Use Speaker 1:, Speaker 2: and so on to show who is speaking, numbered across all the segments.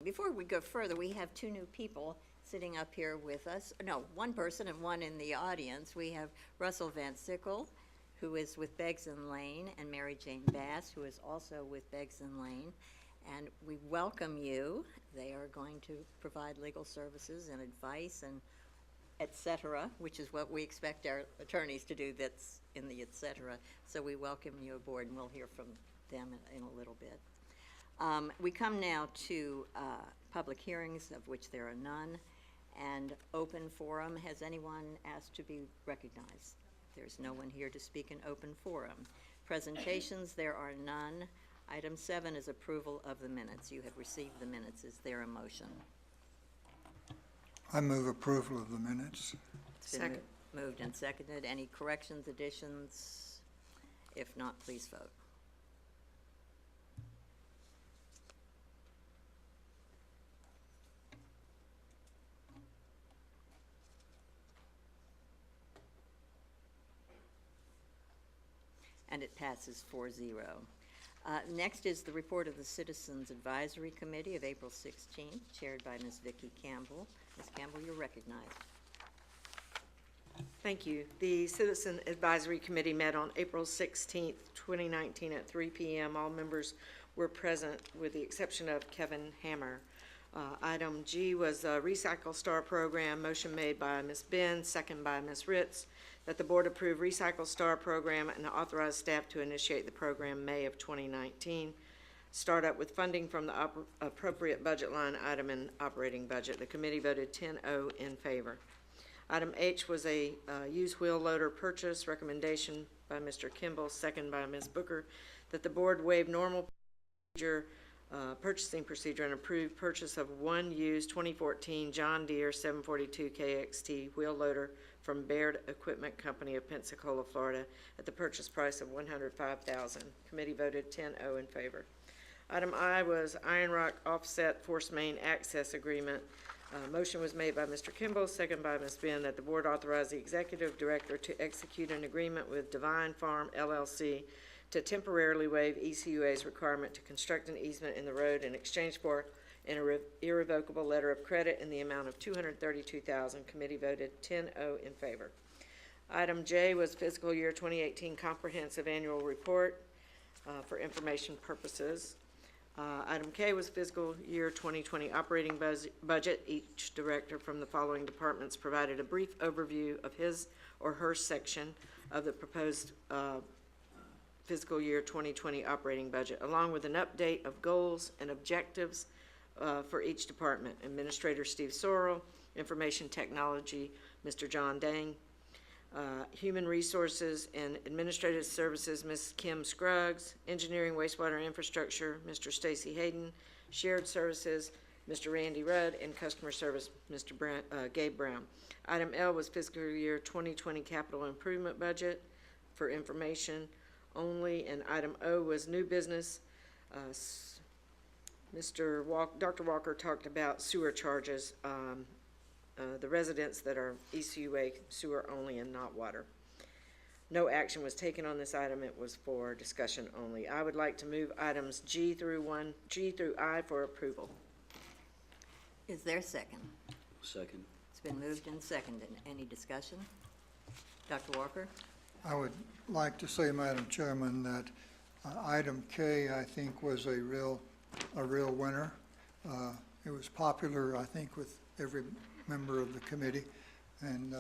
Speaker 1: before we go further, we have two new people sitting up here with us. No, one person and one in the audience. We have Russell Van Sickle, who is with Beggs and Lane, and Mary Jane Bass, who is also with Beggs and Lane. And we welcome you. They are going to provide legal services and advice and et cetera, which is what we expect our attorneys to do, that's in the et cetera. So we welcome you aboard, and we'll hear from them in a little bit. We come now to public hearings, of which there are none, and open forum. Has anyone asked to be recognized? There's no one here to speak in open forum. Presentations, there are none. Item 7 is approval of the minutes. You have received the minutes. Is there a motion?
Speaker 2: I move approval of the minutes.
Speaker 1: It's been moved and seconded. Any corrections, additions? If not, please vote. And it passes 4-0. Next is the report of the Citizens Advisory Committee of April 16th, chaired by Ms. Vicki Campbell. Ms. Campbell, you're recognized.
Speaker 3: Thank you. The Citizen Advisory Committee met on April 16th, 2019 at 3 p.m. All members were present with the exception of Kevin Hammer. Item G was a Recycle Star program. Motion made by Ms. Ben, second by Ms. Ritz, that the board approve Recycle Star program and authorize staff to initiate the program May of 2019. Start up with funding from the appropriate budget line item in operating budget. The committee voted 10-0 in favor. Item H was a used wheel loader purchase. Recommendation by Mr. Kimball, second by Ms. Booker, that the board waive normal purchasing procedure and approve purchase of one used 2014 John Deere 742 KXT wheel loader from Baird Equipment Company of Pensacola, Florida, at the purchase price of $105,000. Committee voted 10-0 in favor. Item I was Iron Rock Offset Force Main Access Agreement. Motion was made by Mr. Kimball, second by Ms. Ben, that the board authorize the executive director to execute an agreement with Divine Farm LLC to temporarily waive ECUA's requirement to construct an easement in the road in exchange for an irrevocable letter of credit in the amount of $232,000. Committee voted 10-0 in favor. Item J was fiscal year 2018 comprehensive annual report for information purposes. Item K was fiscal year 2020 operating budget. Each director from the following departments provided a brief overview of his or her section of the proposed fiscal year 2020 operating budget, along with an update of goals and objectives for each department. Administrator Steve Sorrell, Information Technology, Mr. John Dang, Human Resources and Administrative Services, Ms. Kim Scruggs, Engineering, Wastewater, Infrastructure, Mr. Stacy Hayden, Shared Services, Mr. Randy Rudd, and Customer Service, Mr. Gabe Brown. Item L was fiscal year 2020 capital improvement budget for information only, and item O was new business. Dr. Walker talked about sewer charges, the residents that are ECUA sewer only and not water. No action was taken on this item. It was for discussion only. I would like to move items G through I for approval.
Speaker 1: Is there a second?
Speaker 4: Second.
Speaker 1: It's been moved and seconded. Any discussion? Dr. Walker?
Speaker 2: I would like to say, Madam Chairman, that item K, I think, was a real winner. It was popular, I think, with every member of the committee, and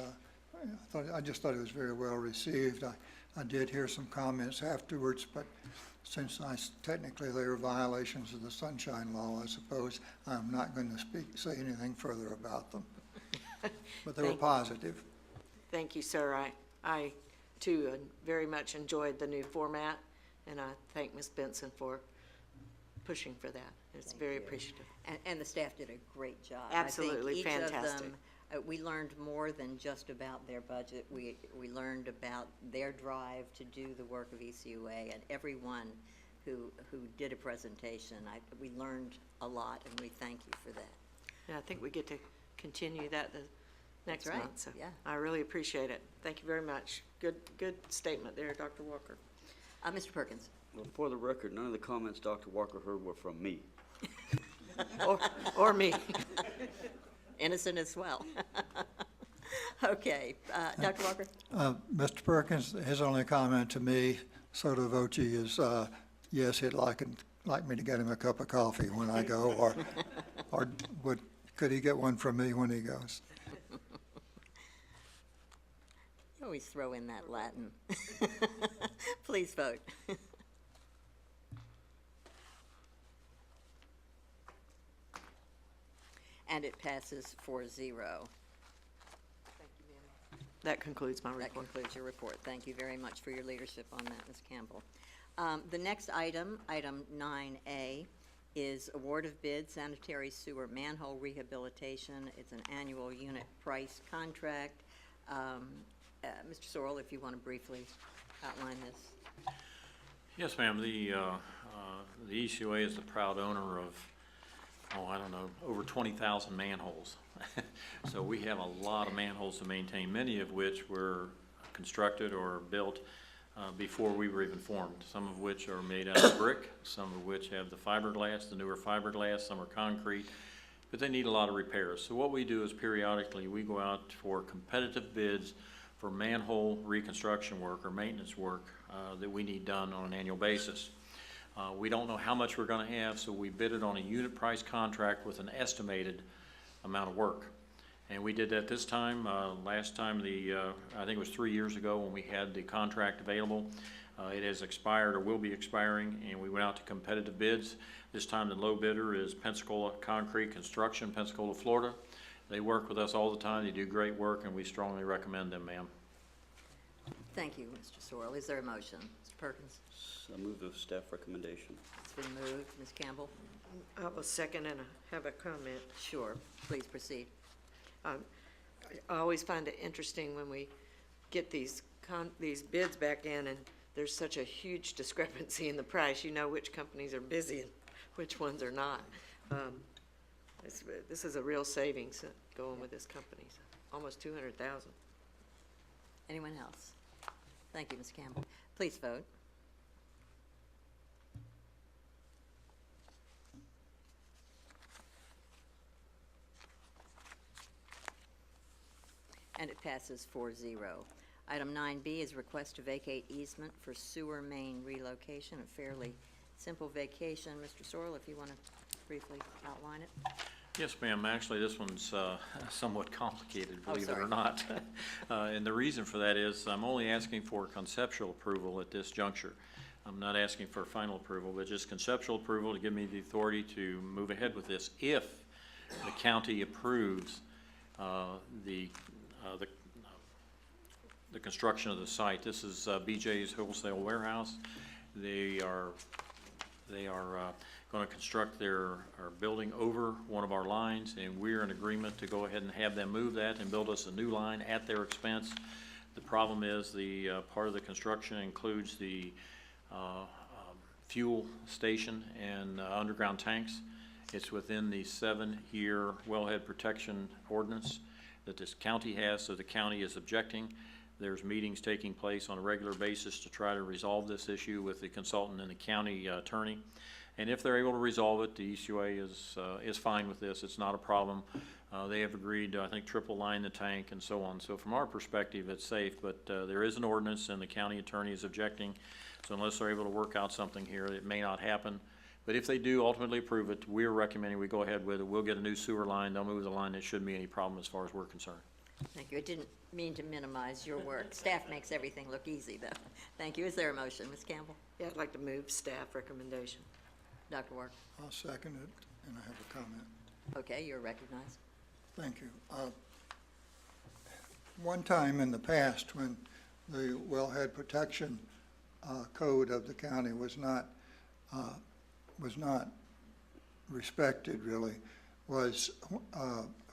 Speaker 2: I just thought it was very well received. I did hear some comments afterwards, but since technically they were violations of the Sunshine Law, I suppose I'm not going to say anything further about them. But they were positive.
Speaker 3: Thank you, sir. I too very much enjoyed the new format, and I thank Ms. Benson for pushing for that. It's very appreciative.
Speaker 1: And the staff did a great job.
Speaker 3: Absolutely
Speaker 1: I think each
Speaker 3: fantastic.
Speaker 1: Of them, we learned more than just about their budget. We learned about their drive to do the work of ECUA, and everyone who did a presentation. We learned a lot, and we thank you for that.
Speaker 3: And I think we get to continue that the next
Speaker 1: right.
Speaker 3: month. So
Speaker 1: Yeah.
Speaker 3: I really appreciate it. Thank you very much. Good statement there, Dr. Walker.
Speaker 1: Mr. Perkins.
Speaker 4: Well, for the record, none of the comments Dr. Walker heard were from me.
Speaker 3: Or me.
Speaker 1: Innocent as well. Okay, Dr. Walker?
Speaker 2: Mr. Perkins, his only comment to me, sotto voce, is yes, he'd like me to get him a cup of coffee when I go, or could he get one from me when he goes?
Speaker 1: You always throw in that Latin. Please vote. And it passes 4-0.
Speaker 3: That concludes my
Speaker 1: That
Speaker 3: report.
Speaker 1: concludes your report. Thank you very much for your leadership on that, Ms. Campbell. The next item, item 9A, is award of bid sanitary sewer manhole rehabilitation. It's an annual unit price contract. Mr. Sorrell, if you want to briefly outline this.
Speaker 4: Yes, ma'am. The ECUA is the proud owner of, I don't know, over 20,000 manholes. So we have a lot of manholes to maintain, many of which were constructed or built before we were even formed, some of which are made out of brick, some of which have the fiberglass, the newer fiberglass, some are concrete, but they need a lot of repairs. So what we do is periodically we go out for competitive bids for manhole reconstruction work or maintenance work that we need done on an annual basis. We don't know how much we're going to have, so we bid it on a unit price contract with an estimated amount of work. And we did that this time. Last time, I think it was 3 years ago when we had the contract available. It has expired or will be expiring, and we went out to competitive bids. This time the low bidder is Pensacola Concrete Construction, Pensacola, Florida. They work with us all the time. They do great work, and we strongly recommend them, ma'am.
Speaker 1: Thank you, Mr. Sorrell. Is there a motion? Mr. Perkins?
Speaker 5: I move the staff recommendation.
Speaker 1: It's been moved. Ms. Campbell?
Speaker 3: I will second and have a comment.
Speaker 1: Sure. Please proceed.
Speaker 3: I always find it interesting when we get these bids back in and there's such a huge discrepancy in the price. You know which companies are busy and which ones are not. This is a real savings going with this company, almost 200,000.
Speaker 1: Anyone else? Thank you, Ms. Campbell. Please vote. And it passes 4-0. Item 9B is request to vacate easement for sewer main relocation, a fairly simple vacation. Mr. Sorrell, if you want to briefly outline it.
Speaker 4: Yes, ma'am. Actually, this one's somewhat complicated, believe it
Speaker 1: sorry.
Speaker 4: or not. And the reason for that is I'm only asking for conceptual approval at this juncture. I'm not asking for final approval, but just conceptual approval to give me the authority to move ahead with this if the county approves the construction of the site. This is BJ's Wholesale Warehouse. They are going to construct their building over one of our lines, and we're in agreement to go ahead and have them move that and build us a new line at their expense. The problem is the part of the construction includes the fuel station and underground tanks. It's within the 7-year wellhead protection ordinance that this county has, so the county is objecting. There's meetings taking place on a regular basis to try to resolve this issue with the consultant and the county attorney. And if they're able to resolve it, the ECUA is fine with this. It's not a problem. They have agreed to, I think, triple line the tank and so on. So from our perspective, it's safe, but there is an ordinance and the county attorney is objecting. So unless they're able to work out something here, it may not happen. But if they do ultimately approve it, we're recommending we go ahead with it. We'll get a new sewer line. They'll move the line. It shouldn't be any problem as far as we're concerned.
Speaker 1: Thank you. I didn't mean to minimize your work. Staff makes everything look easy, though. Thank you. Is there a motion, Ms. Campbell?
Speaker 3: Yeah, I'd like to move staff recommendation.
Speaker 1: Dr. Walker?
Speaker 2: I'll second it, and I have a comment.
Speaker 1: Okay, you're recognized.
Speaker 2: Thank you. One time in the past, when the wellhead protection code of the county was not respected, really, was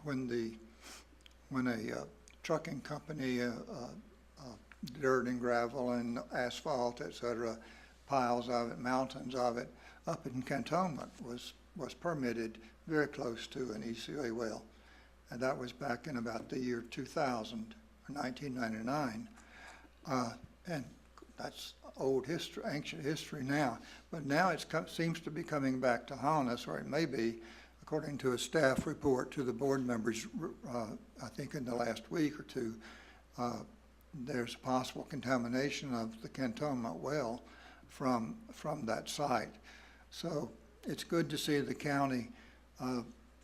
Speaker 2: when a trucking company, dirt and gravel and asphalt, et cetera, piles of it, mountains of it, up in Cantonment was permitted very close to an ECUA well. And that was back in about the year 2000, or 1999. And that's old history, ancient history now. But now it seems to be coming back to haunt us, or it may be, according to a staff report to the board members, I think in the last week or two, there's possible contamination of the cantonment well from that site. So it's good to see the county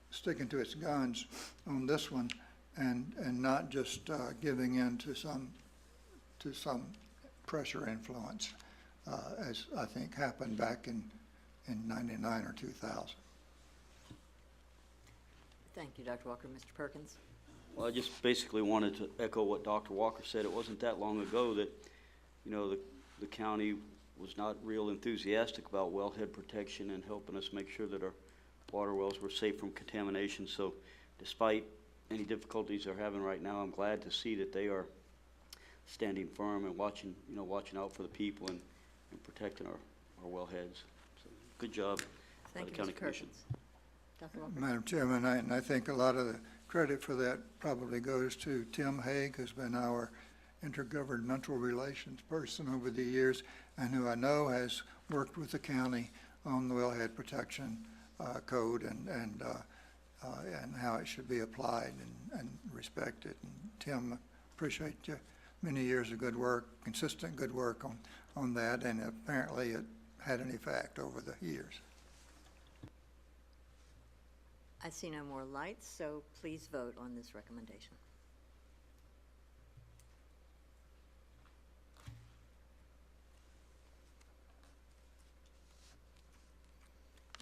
Speaker 2: sticking to its guns on this one and not just giving in to some pressure influence, as I think happened back in 99 or 2000.
Speaker 1: Thank you, Dr. Walker. Mr. Perkins?
Speaker 5: Well, I just basically wanted to echo what Dr. Walker said. It wasn't that long ago that, you know, the county was not real enthusiastic about wellhead protection and helping us make sure that our water wells were safe from contamination. So despite any difficulties they're having right now, I'm glad to see that they are standing firm and watching out for the people and protecting our wellheads. So good job by
Speaker 1: Thank
Speaker 5: the
Speaker 1: you,
Speaker 5: county
Speaker 1: Mr.
Speaker 5: commission.
Speaker 1: Perkins. Dr. Walker?
Speaker 2: Madam Chairman, and I think a lot of the credit for that probably goes to Tim Haig, who's been our intergovernmental relations person over the years, and who I know has worked with the county on the wellhead protection code and how it should be applied and respected. And Tim, appreciate you. Many years of good work, consistent good work on that, and apparently it had an effect over the years.
Speaker 1: I see no more lights, so please vote on this recommendation.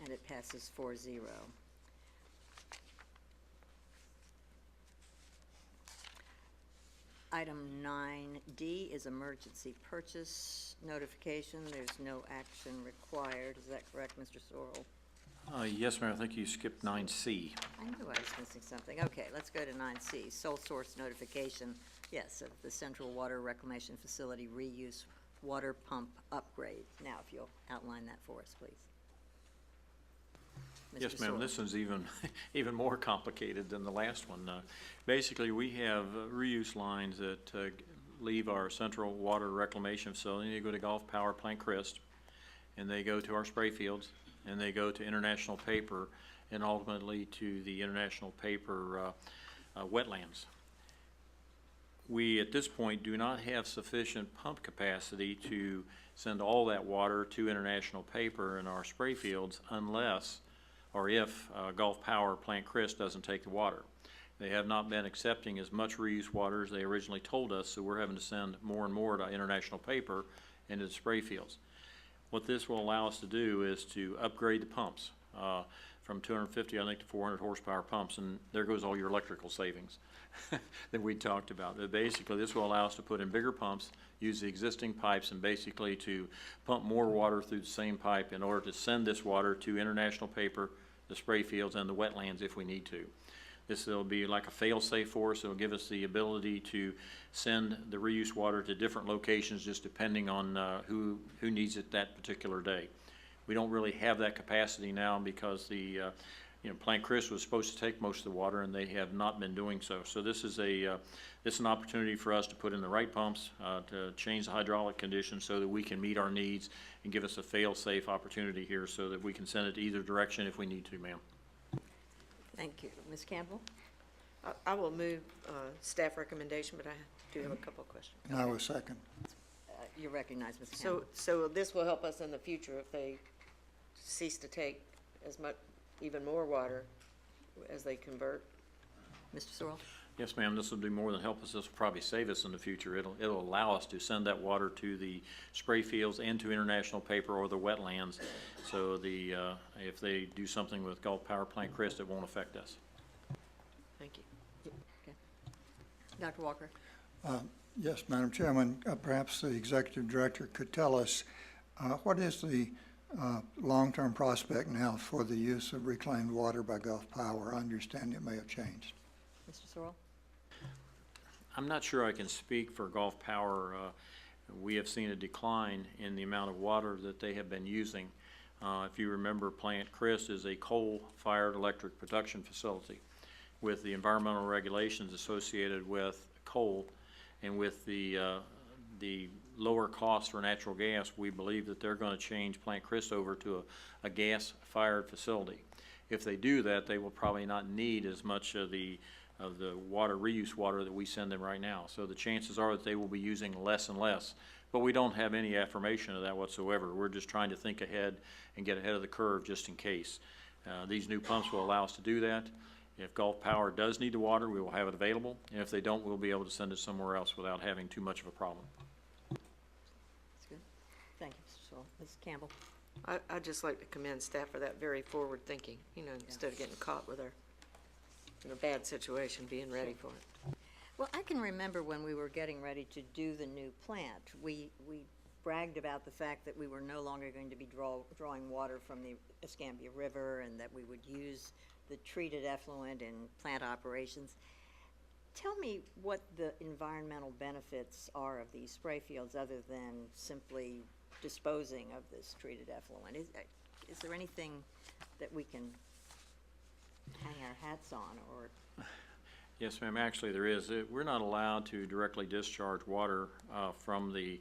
Speaker 1: And it passes 4-0. Item 9D is emergency purchase notification. There's no action required. Is that correct, Mr. Sorrell?
Speaker 4: Yes, Mayor, I think you skipped 9C.
Speaker 1: I knew I was missing something. Okay, let's go to 9C, sole source notification, yes, of the Central Water Reclamation Facility reuse water pump upgrade. Now, if you'll outline that for us, please.
Speaker 4: Yes,
Speaker 1: Mr.
Speaker 4: ma'am,
Speaker 1: Sorrell.
Speaker 4: this one's even more complicated than the last one. Basically, we have reuse lines that leave our Central Water Reclamation Facility. They go to Gulf Power Plant Crest, and they go to our spray fields, and they go to International Paper, and ultimately to the International Paper wetlands. We, at this point, do not have sufficient pump capacity to send all that water to International Paper in our spray fields unless, or if, Gulf Power Plant Crest doesn't take the water. They have not been accepting as much reuse water as they originally told us, so we're having to send more and more to International Paper into the spray fields. What this will allow us to do is to upgrade the pumps from 250, I think, to 400 horsepower pumps, and there goes all your electrical savings that we talked about. But basically, this will allow us to put in bigger pumps, use the existing pipes, and basically to pump more water through the same pipe in order to send this water to International Paper, the spray fields, and the wetlands if we need to. This will be like a fail-safe for us. It will give us the ability to send the reuse water to different locations just depending on who needs it that particular day. We don't really have that capacity now because the Plant Crest was supposed to take most of the water, and they have not been doing so. So this is an opportunity for us to put in the right pumps, to change the hydraulic conditions so that we can meet our needs and give us a fail-safe opportunity here so that we can send it either direction if we need to, ma'am.
Speaker 1: Thank you. Ms. Campbell?
Speaker 3: I will move staff recommendation, but I do have a couple of questions.
Speaker 2: And I was second.
Speaker 1: You recognize, Ms. Campbell.
Speaker 3: So this will help us in the future if they cease to take as much, even more water as they convert?
Speaker 1: Mr. Sorrell?
Speaker 4: Yes, ma'am, this will do more than help us. This will probably save us in the future. It'll allow us to send that water to the spray fields and to International Paper or the wetlands. So if they do something with Gulf Power Plant Crest, it won't affect us.
Speaker 3: Thank you.
Speaker 1: Dr. Walker?
Speaker 2: Yes, Madam Chairman, perhaps the Executive Director could tell us what is the long-term prospect now for the use of reclaimed water by Gulf Power? I understand it may have changed.
Speaker 1: Mr. Sorrell?
Speaker 4: I'm not sure I can speak for Gulf Power. We have seen a decline in the amount of water that they have been using. If you remember, Plant Crest is a coal-fired electric production facility with the environmental regulations associated with coal and with the lower cost for natural gas, we believe that they're gonna change Plant Crest over to a gas-fired facility. If they do that, they will probably not need as much of the water, reuse water that we send them right now. So the chances are that they will be using less and less. But we don't have any affirmation of that whatsoever. We're just trying to think ahead and get ahead of the curve just in case. These new pumps will allow us to do that. If Gulf Power does need the water, we will have it available. And if they don't, we'll be able to send it somewhere else without having too much of a problem.
Speaker 1: That's good. Thank you, Mr. Sewell. Ms. Campbell?
Speaker 3: I'd just like to commend staff for that very forward thinking, instead of getting caught with in a bad situation, being ready for it.
Speaker 1: Well, I can remember when we were getting ready to do the new plant, we bragged about the fact that we were no longer going to be drawing water from the Escambia River and that we would use the treated effluent in plant operations. Tell me what the environmental benefits are of these spray fields other than simply disposing of this treated effluent. Is there anything that we can hang our hats on, or?
Speaker 4: Yes, ma'am, actually there is. We're not allowed to directly discharge water from the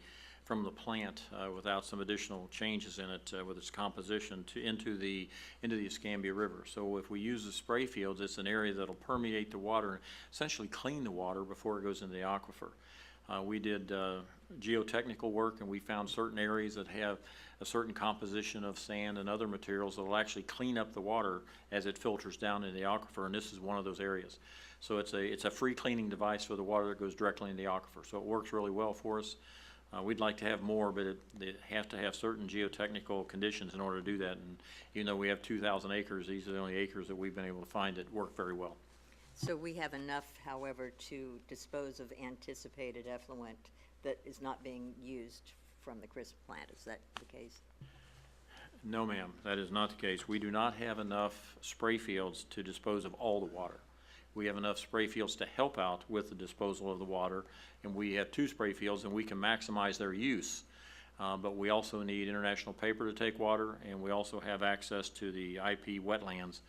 Speaker 4: plant without some additional changes in it with its composition into the Escambia River. So if we use the spray fields, it's an area that'll permeate the water and essentially clean the water before it goes into the aquifer. We did geotechnical work, and we found certain areas that have a certain composition of sand and other materials that will actually clean up the water as it filters down into the aquifer, and this is one of those areas. So it's a free cleaning device for the water that goes directly into the aquifer. So it works really well for us. We'd like to have more, but it has to have certain geotechnical conditions in order to do that. And even though we have 2,000 acres, these are the only acres that we've been able to find that work very well.
Speaker 1: So we have enough, however, to dispose of anticipated effluent that is not being used from the CRISP plant. Is that the case?
Speaker 4: No, ma'am, that is not the case. We do not have enough spray fields to dispose of all the water. We have enough spray fields to help out with the disposal of the water, and we have 2 spray fields, and we can maximize their use. But we also need international paper to take water, and we also have access to the IP wetlands,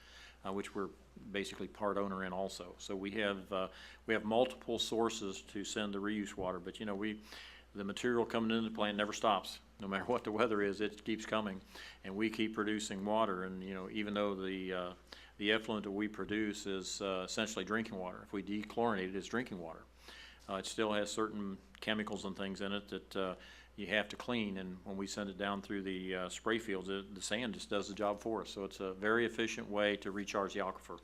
Speaker 4: which we're basically part owner in also. So we have multiple sources to send the reuse water, but the material coming into the plant never stops. No matter what the weather is, it keeps coming, and we keep producing water. And even though the effluent that we produce is essentially drinking water, if we dechlorinate it, it's drinking water. It still has certain chemicals and things in it that you have to clean, and when we send it down through the spray fields, the sand just does the job for us. So it's a very efficient way to recharge the aquifer.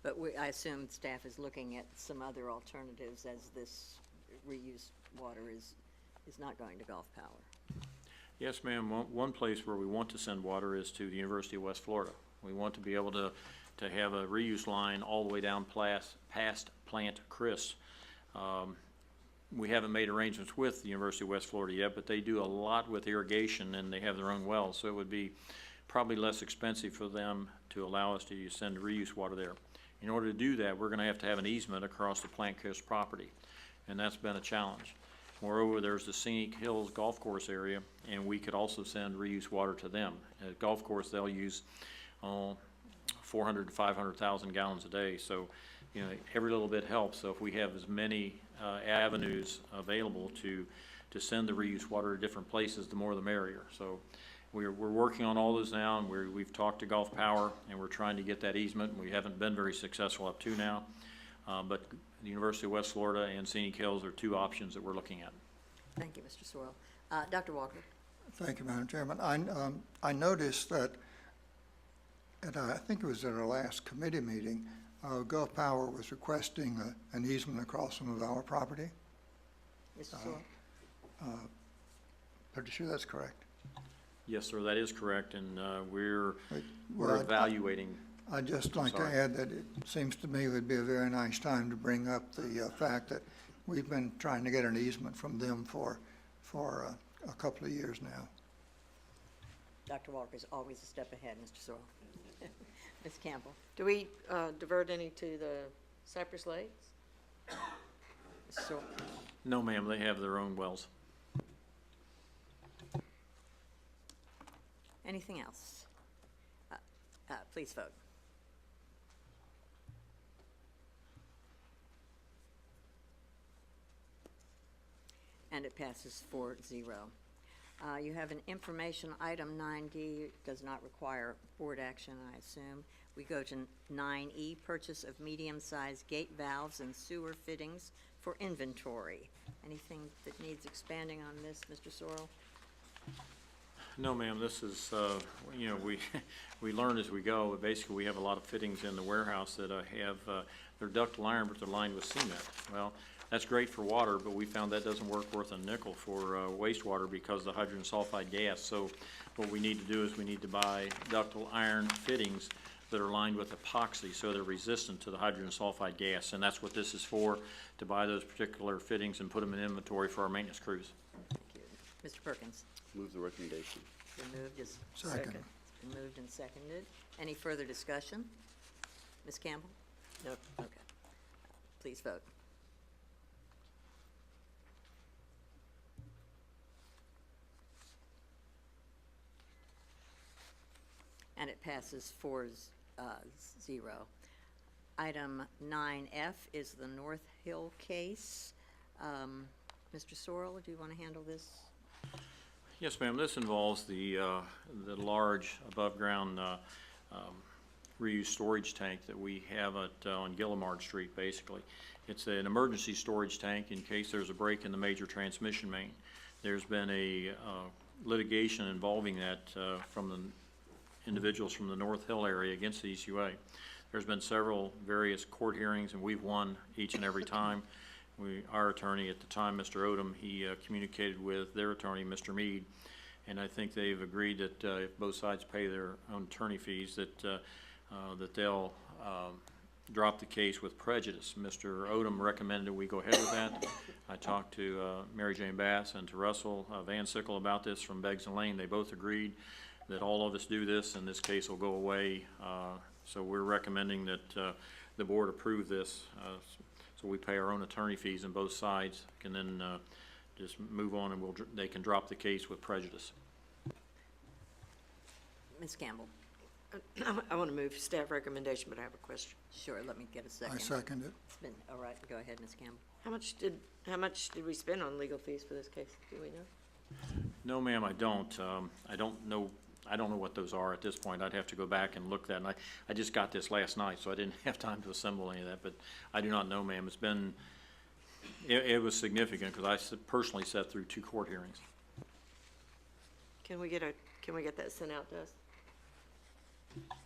Speaker 1: But I assume staff is looking at some other alternatives as this reuse water is not going to Gulf Power.
Speaker 4: Yes, ma'am. One place where we want to send water is to the University of West Florida. We want to be able to have a reuse line all the way down past Plant Crest. We haven't made arrangements with the University of West Florida yet, but they do a lot with irrigation, and they have their own wells, so it would be probably less expensive for them to allow us to send reuse water there. In order to do that, we're going to have an easement across the Plant Crest property, and that's been a challenge. Moreover, there's the Scenic Hills Golf Course area, and we could also send reuse water to them. At golf course, they'll use 400 to 500,000 gallons a day, so every little bit helps. So if we have as many avenues available to send the reuse water to different places, the more the merrier. So we're working on all those now, and we've talked to Gulf Power, and we're trying to get that easement. We haven't been very successful up to now, but the University of West Florida and Scenic Hills are 2 options that we're looking at.
Speaker 1: Thank you, Mr. Sewell. Dr. Walker.
Speaker 2: Thank you, Madam Chairman. I noticed that, I think it was at our last committee meeting, Gulf Power was requesting an easement across some of our property.
Speaker 1: Mr. Sewell.
Speaker 2: Pretty sure that's correct.
Speaker 4: Yes, sir, that is correct, and we're
Speaker 2: Well,
Speaker 4: evaluating.
Speaker 2: I'd just like to
Speaker 4: Sorry.
Speaker 2: add that it seems to me it would be a very nice time to bring up the fact that we've been trying to get an easement from them for a couple of years now.
Speaker 1: Dr. Walker is always a step ahead, Mr. Sewell. Ms. Campbell.
Speaker 3: Do we divert any to the Cypress Lakes?
Speaker 1: Mr. Sewell.
Speaker 4: No, ma'am, they have their own wells.
Speaker 1: Anything else? Please vote. and it passes 4-0. You have an information item 9D, does not require board action, I assume. We go to 9E, purchase of medium-sized gate valves and sewer fittings for inventory. Anything that needs expanding on this, Mr. Sorrell?
Speaker 4: No, ma'am, this is, you know, we learn as we go. Basically, we have a lot of fittings in the warehouse that have, they're ductile iron, but they're lined with cement. Well, that's great for water, but we found that doesn't work worth a nickel for wastewater because of the hydrogen sulfide gas. So what we need to do is we need to buy ductile iron fittings that are lined with epoxy, so they're resistant to the hydrogen sulfide gas. And that's what this is for, to buy those particular fittings and put them in inventory for our maintenance crews.
Speaker 1: Thank you. Mr. Perkins?
Speaker 5: Move the recommendation.
Speaker 1: Been moved, is
Speaker 2: Second.
Speaker 1: It's been moved and seconded. Any further discussion? Ms. Campbell? No. Okay. Please vote. And it passes 4-0. Item 9F is the North Hill case. Mr. Sorrell, do you want to handle this?
Speaker 4: Yes, ma'am. This involves the large above-ground reuse storage tank that we have on Gillimard Street, basically. It's an emergency storage tank in case there's a break in the major transmission main. There's been a litigation involving that from the individuals from the North Hill area against the ECUA. There's been several various court hearings, and we've won each and every time. Our attorney at the time, Mr. Odom, he communicated with their attorney, Mr. Mead, and I think they've agreed that if both sides pay their own attorney fees, that they'll drop the case with prejudice. Mr. Odom recommended we go ahead with that. I talked to Mary Jane Bass and to Russell Van Sickle about this from Beggs and Lane. They both agreed that all of us do this, and this case will go away. So we're recommending that the board approve this. So we pay our own attorney fees, and both sides can then just move on, and they can drop the case with prejudice.
Speaker 1: Ms. Campbell?
Speaker 3: I want to move staff recommendation, but I have a question.
Speaker 1: Sure, let me get a second.
Speaker 2: I second it.
Speaker 1: It's been, all right, go ahead, Ms. Campbell.
Speaker 3: How much did we spend on legal fees for this case? Do we know?
Speaker 4: No, ma'am, I don't. I don't know what those are at this point. I'd have to go back and look at that. And I just got this last night, so I didn't have time to assemble any of that. But I do not know, ma'am. It's been, it was significant because I personally sat through 2 court hearings.
Speaker 3: Can we get that sent out to us?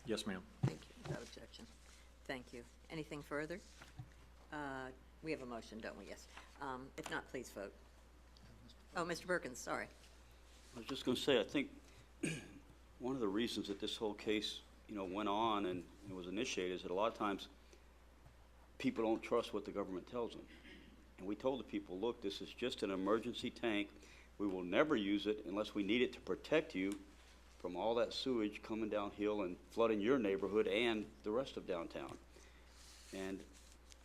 Speaker 4: Yes, ma'am.
Speaker 1: Thank you, without objection. Thank you. Anything further? We have a motion, don't we? Yes. If not, please vote. Oh, Mr. Perkins, sorry.
Speaker 5: I was just going to say, I think one of the reasons that this whole case, you know, went on and it was initiated is that a lot of times people don't trust what the government tells them. And we told the people, look, this is just an emergency tank. We will never use it unless we need it to protect you from all that sewage coming downhill and flooding your neighborhood and the rest of downtown. And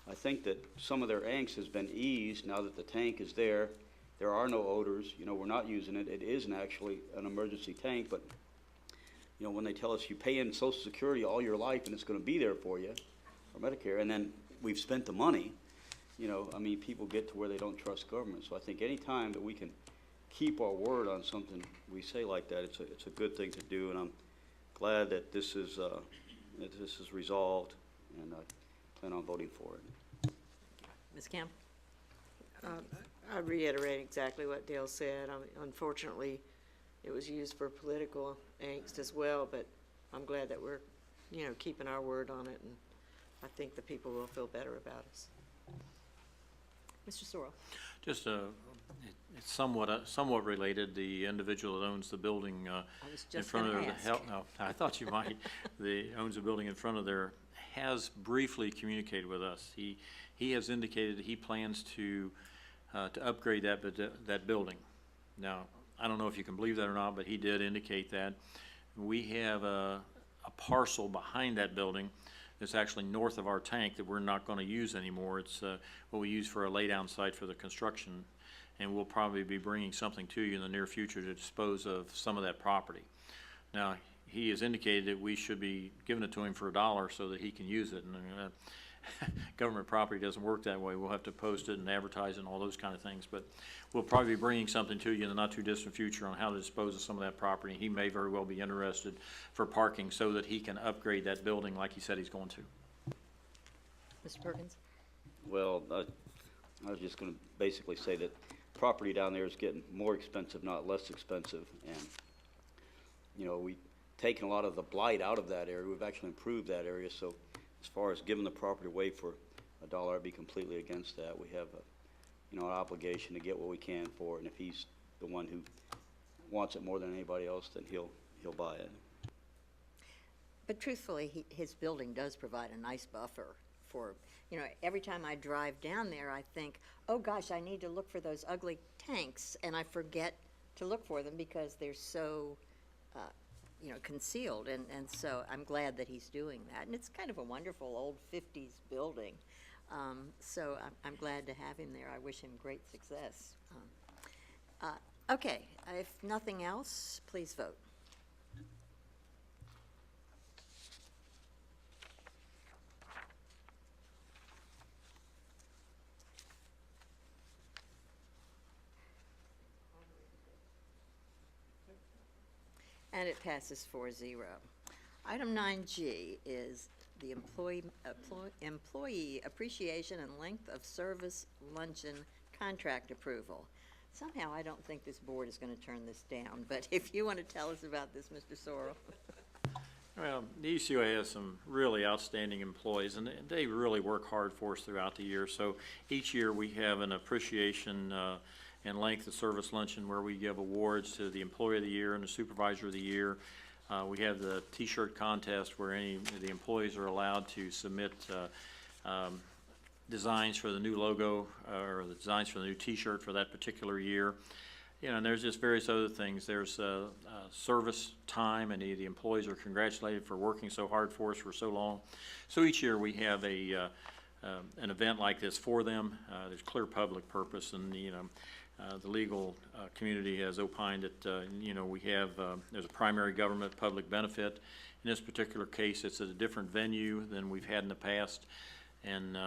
Speaker 5: I think that some of their angst has been eased now that the tank is there. There are no odors. You know, we're not using it. It isn't actually an emergency tank, but you know, when they tell us you pay in Social Security all your life and it's going to be there for you, or Medicare, and then we've spent the money, you know, I mean, people get to where they don't trust government. So I think any time that we can keep our word on something we say like that, it's a good thing to do, and I'm glad that this is resolved, and I plan on voting for it.
Speaker 1: Ms. Campbell?
Speaker 3: I reiterate exactly what Dale said. Unfortunately, it was used for political angst as well, but I'm glad that we're, you know, keeping our word on it, and I think the people will feel better about us.
Speaker 1: Mr. Sorrell?
Speaker 4: Just it's somewhat related. The individual that owns the building
Speaker 1: was
Speaker 4: in
Speaker 1: just
Speaker 4: front of
Speaker 1: gonna
Speaker 4: there,
Speaker 1: ask.
Speaker 4: no, I thought you might. Owns the building in front of there has briefly communicated with us. He has indicated that he plans to upgrade that building. Now, I don't know if you can believe that or not, but he did indicate that. We have a parcel behind that building that's actually north of our tank that we're not going to use anymore. It's what we use for a laydown site for the construction, and we'll probably be bringing something to you in the near future to dispose of some of that property. Now, he has indicated that we should be giving it to him for $1 so that he can use it, government property doesn't work that way. We'll have to post it and advertise it and all those kind of things. But we'll probably be bringing something to you in the not-too-distant future on how to dispose of some of that property. He may very well be interested for parking so that he can upgrade that building like he said he's going to.
Speaker 1: Mr. Perkins?
Speaker 5: Well, I was just gonna basically say that property down there is getting more expensive, not less expensive. And, you know, we've taken a lot of the blight out of that area. We've actually improved that area. So as far as giving the property away for $1, I'd be completely against that. We have an obligation to get what we can for it. And if he's the one who wants it more than anybody else, then he'll buy it.
Speaker 1: But truthfully, his building does provide a nice buffer for, every time I drive down there, I think, oh gosh, I need to look for those ugly tanks, and I forget to look for them because they're so, concealed, and so I'm glad that he's doing that. And it's kind of a wonderful old 50s building, so I'm glad to have him there. I wish him great success. Okay, if nothing else, please vote. And it passes 4-0. Item 9G is the employee appreciation and length of service luncheon contract approval. Somehow, I don't think this board is going to turn this down, but if you want to tell us about this, Mr. Sorrell.
Speaker 4: Well, the ECUA has some really outstanding employees, and they really work hard for us throughout the year. So each year we have an appreciation and length of service luncheon where we give awards to the Employee of the Year and the Supervisor of the Year. We have the T-shirt contest where any of the employees are allowed to submit designs for the new logo or the designs for the new T-shirt for that particular year. And there's just various other things. There's service time, and the employees are congratulated for working so hard for us for so long. So each year we have an event like this for them. There's clear public purpose, and the legal community has opined that we have there's a primary government public benefit. In this particular case, it's at a different venue than we've had in the past, and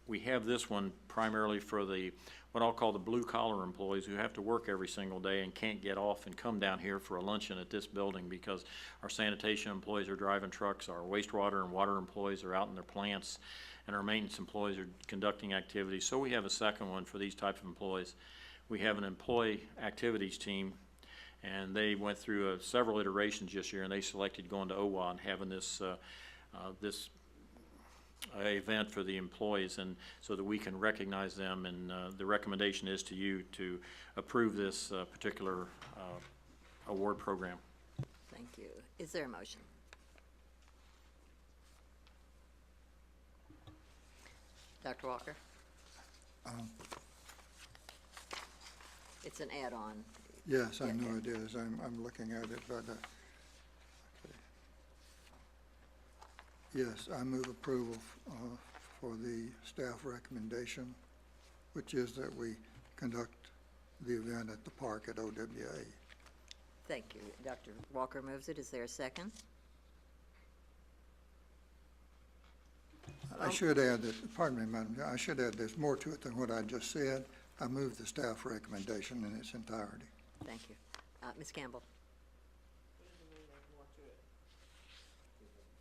Speaker 4: we have this one primarily for what I'll call the blue-collar employees who have to work every single day and can't get off and come down here for a luncheon at this building because our sanitation employees are driving trucks, our wastewater and water employees are out in their plants, and our maintenance employees are conducting activities. So we have a second one for these types of employees. We have an employee activities team, and they went through several iterations this year, and they selected going to ECUA and having this event for the employees, and so that we can recognize them. And the recommendation is to you to approve this particular award program.
Speaker 1: Thank you. Is there a motion? Dr. Walker? It's an add-on.
Speaker 2: Yes, I
Speaker 1: Yeah,
Speaker 2: know
Speaker 1: yeah.
Speaker 2: it is. I'm looking at it, but, okay. Yes, I move approval for the staff recommendation, which is that we conduct the event at the park at OWA.
Speaker 1: Thank you. Dr. Walker moves it. Is there a second?
Speaker 2: I should add that, pardon me, Madam Chair, I should add there's more to it than what I just said. I move the staff recommendation in its entirety.
Speaker 1: Thank you. Ms. Campbell?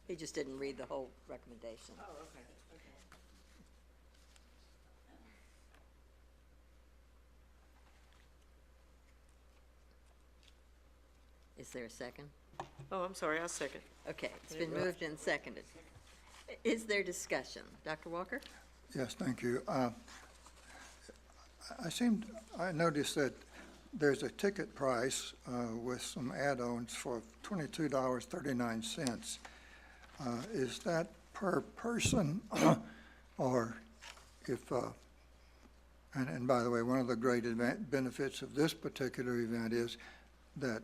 Speaker 1: He just didn't read the whole recommendation.
Speaker 3: Oh, okay.
Speaker 1: Is there a second?
Speaker 3: Oh, I'm sorry, I'll second.
Speaker 1: Okay, it's been moved and seconded. Is there discussion? Dr. Walker?
Speaker 2: Yes, thank you. I noticed that there's a ticket price with some add-ons for $22.39. Is that per person or if, and by the way, one of the great benefits of this particular event is that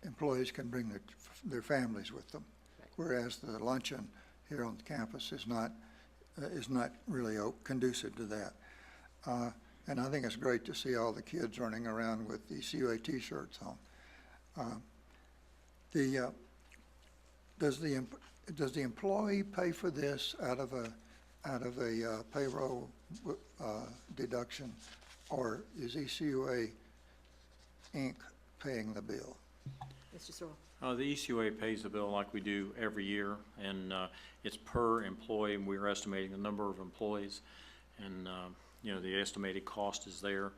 Speaker 2: employees can bring their families with them, whereas the luncheon here on the campus is not really conducive to that. And I think it's great to see all the kids running around with ECUA T-shirts on. does the employee pay for this out of a payroll deduction, or is ECUA Inc. paying the bill?
Speaker 1: Mr. Sorrell?
Speaker 4: The ECUA pays the bill like we do every year, and it's per employee, and we're estimating the number of employees, and, you know, the estimated cost is there.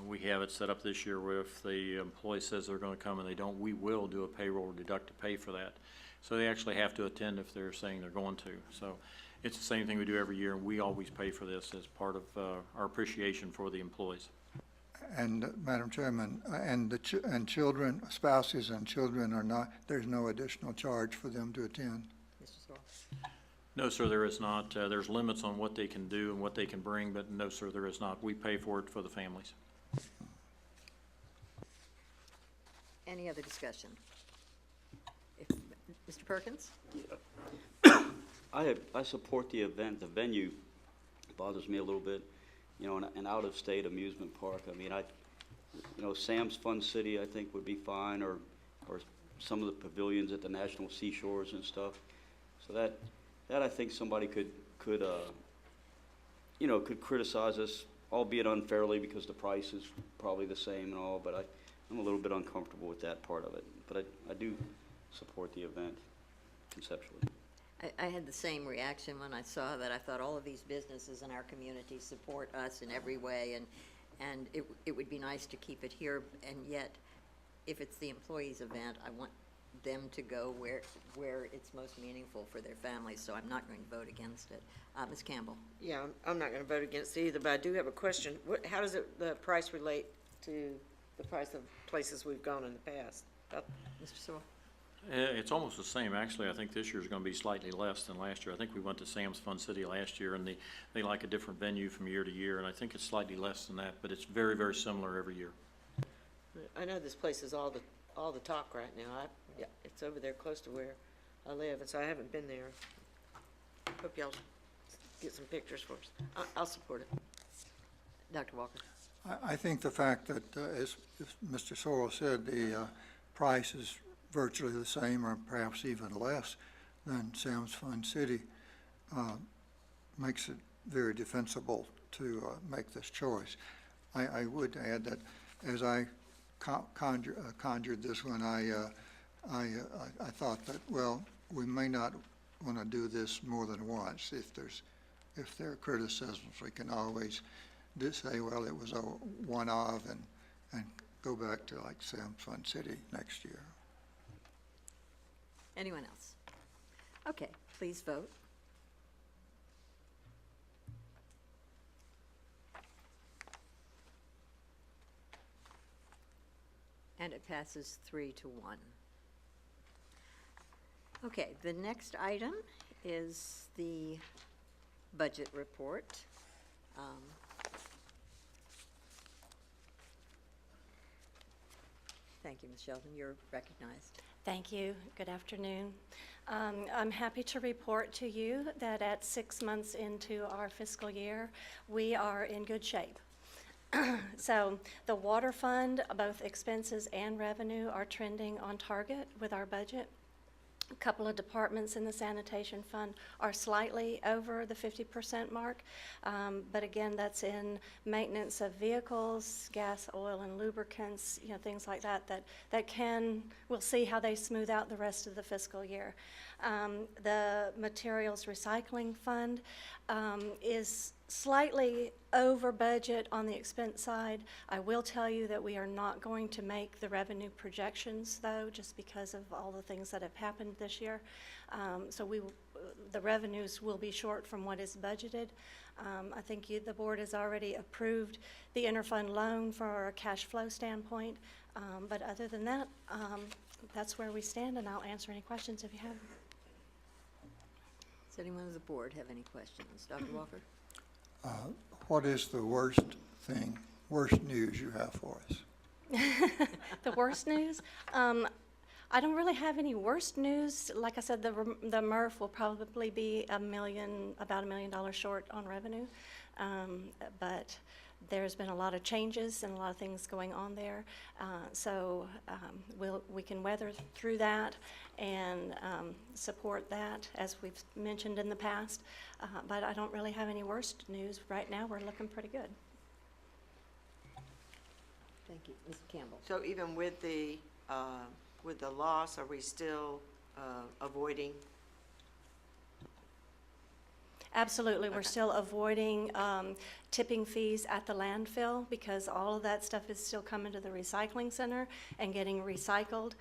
Speaker 4: We have it set up this year where if the employee says they're gonna come and they don't, we will do a payroll deduct to pay for that. So they actually have to attend if they're saying they're going to. So it's the same thing we do every year, and we always pay for this as part of our appreciation for the employees.
Speaker 2: And, Madam Chairman, and children, spouses and children are not, there's no additional charge for them to attend?
Speaker 1: Mr. Sorrell?
Speaker 4: No, sir, there is not. There's limits on what they can do and what they can bring, but no, sir, there is not. We pay for it for the families.
Speaker 1: Any other discussion? Mr. Perkins?
Speaker 5: I support the event. The venue bothers me a little bit, you know, an out-of-state amusement park. I mean, you know, Sam's Fun City, I think, would be fine, or some of the pavilions at the national seashores and stuff. So that I think somebody could you know, could criticize us, albeit unfairly, because the price is probably the same and all, but I'm a little bit uncomfortable with that part of it. But I do support the event conceptually.
Speaker 1: I had the same reaction when I saw that. I thought all of these businesses in our community support us in every way, and it would be nice to keep it here, and yet, if it's the employees' event, I want them to go where it's most meaningful for their families, so I'm not going to vote against it. Ms. Campbell?
Speaker 3: Yeah, I'm not gonna vote against it either, but I do have a question. How does the price relate to the price of places we've gone in the past?
Speaker 1: Mr. Sorrell?
Speaker 4: It's almost the same. Actually, I think this year's gonna be slightly less than last year. I think we went to Sam's Fun City last year, and they like a different venue from year to year, and I think it's slightly less than that, but it's very, very similar every year.
Speaker 3: I know this place is all the talk right now. Yeah, it's over there close to where I live, and so I haven't been there. Hope y'all get some pictures for us. I'll support it.
Speaker 1: Dr. Walker?
Speaker 2: I think the fact that, as Mr. Sorrell said, the price is virtually the same or perhaps even less than Sam's Fun City makes it very defensible to make this choice. I would add that as I conjured this one, I thought that, well, we may not want to do this more than once. If there are criticisms, we can always just say, well, it was a one-off, and go back to like Sam's Fun City next year.
Speaker 1: Anyone else? Okay, please vote. And it passes 3-1. Okay, the next item is the budget report. Thank you, Ms. Sheldon. You're recognized.
Speaker 6: Thank you. Good afternoon. I'm happy to report to you that at 6 months into our fiscal year, we are in good shape. So the water fund, both expenses and revenue, are trending on target with our budget. A couple of departments in the sanitation fund are slightly over the 50% mark, but again, that's in maintenance of vehicles, gas, oil, and lubricants, you know, things like that, we'll see how they smooth out the rest of the fiscal year. The materials recycling fund is slightly over budget on the expense side. I will tell you that we are not going to make the revenue projections, though, just because of all the things that have happened this year. So the revenues will be short from what is budgeted. I think the board has already approved the interfund loan for a cash flow standpoint. But other than that, that's where we stand, and I'll answer any questions if you have.
Speaker 1: Does anyone on the board have any questions? Dr. Walker?
Speaker 2: What is the worst news you have for us?
Speaker 6: The worst news? I don't really have any worst news. Like I said, the MRF will probably be about $1 million short on revenue. But There's been a lot of changes and a lot of things going on there. So we can weather through that and support that, as we've mentioned in the past. But I don't really have any worst news. Right now, we're looking pretty good.
Speaker 1: Thank you. Ms. Campbell?
Speaker 3: So even with the loss, are we still avoiding?
Speaker 6: Absolutely, we're
Speaker 3: Okay.
Speaker 6: still avoiding tipping fees at the landfill because all of that stuff is still coming to the recycling center and getting recycled.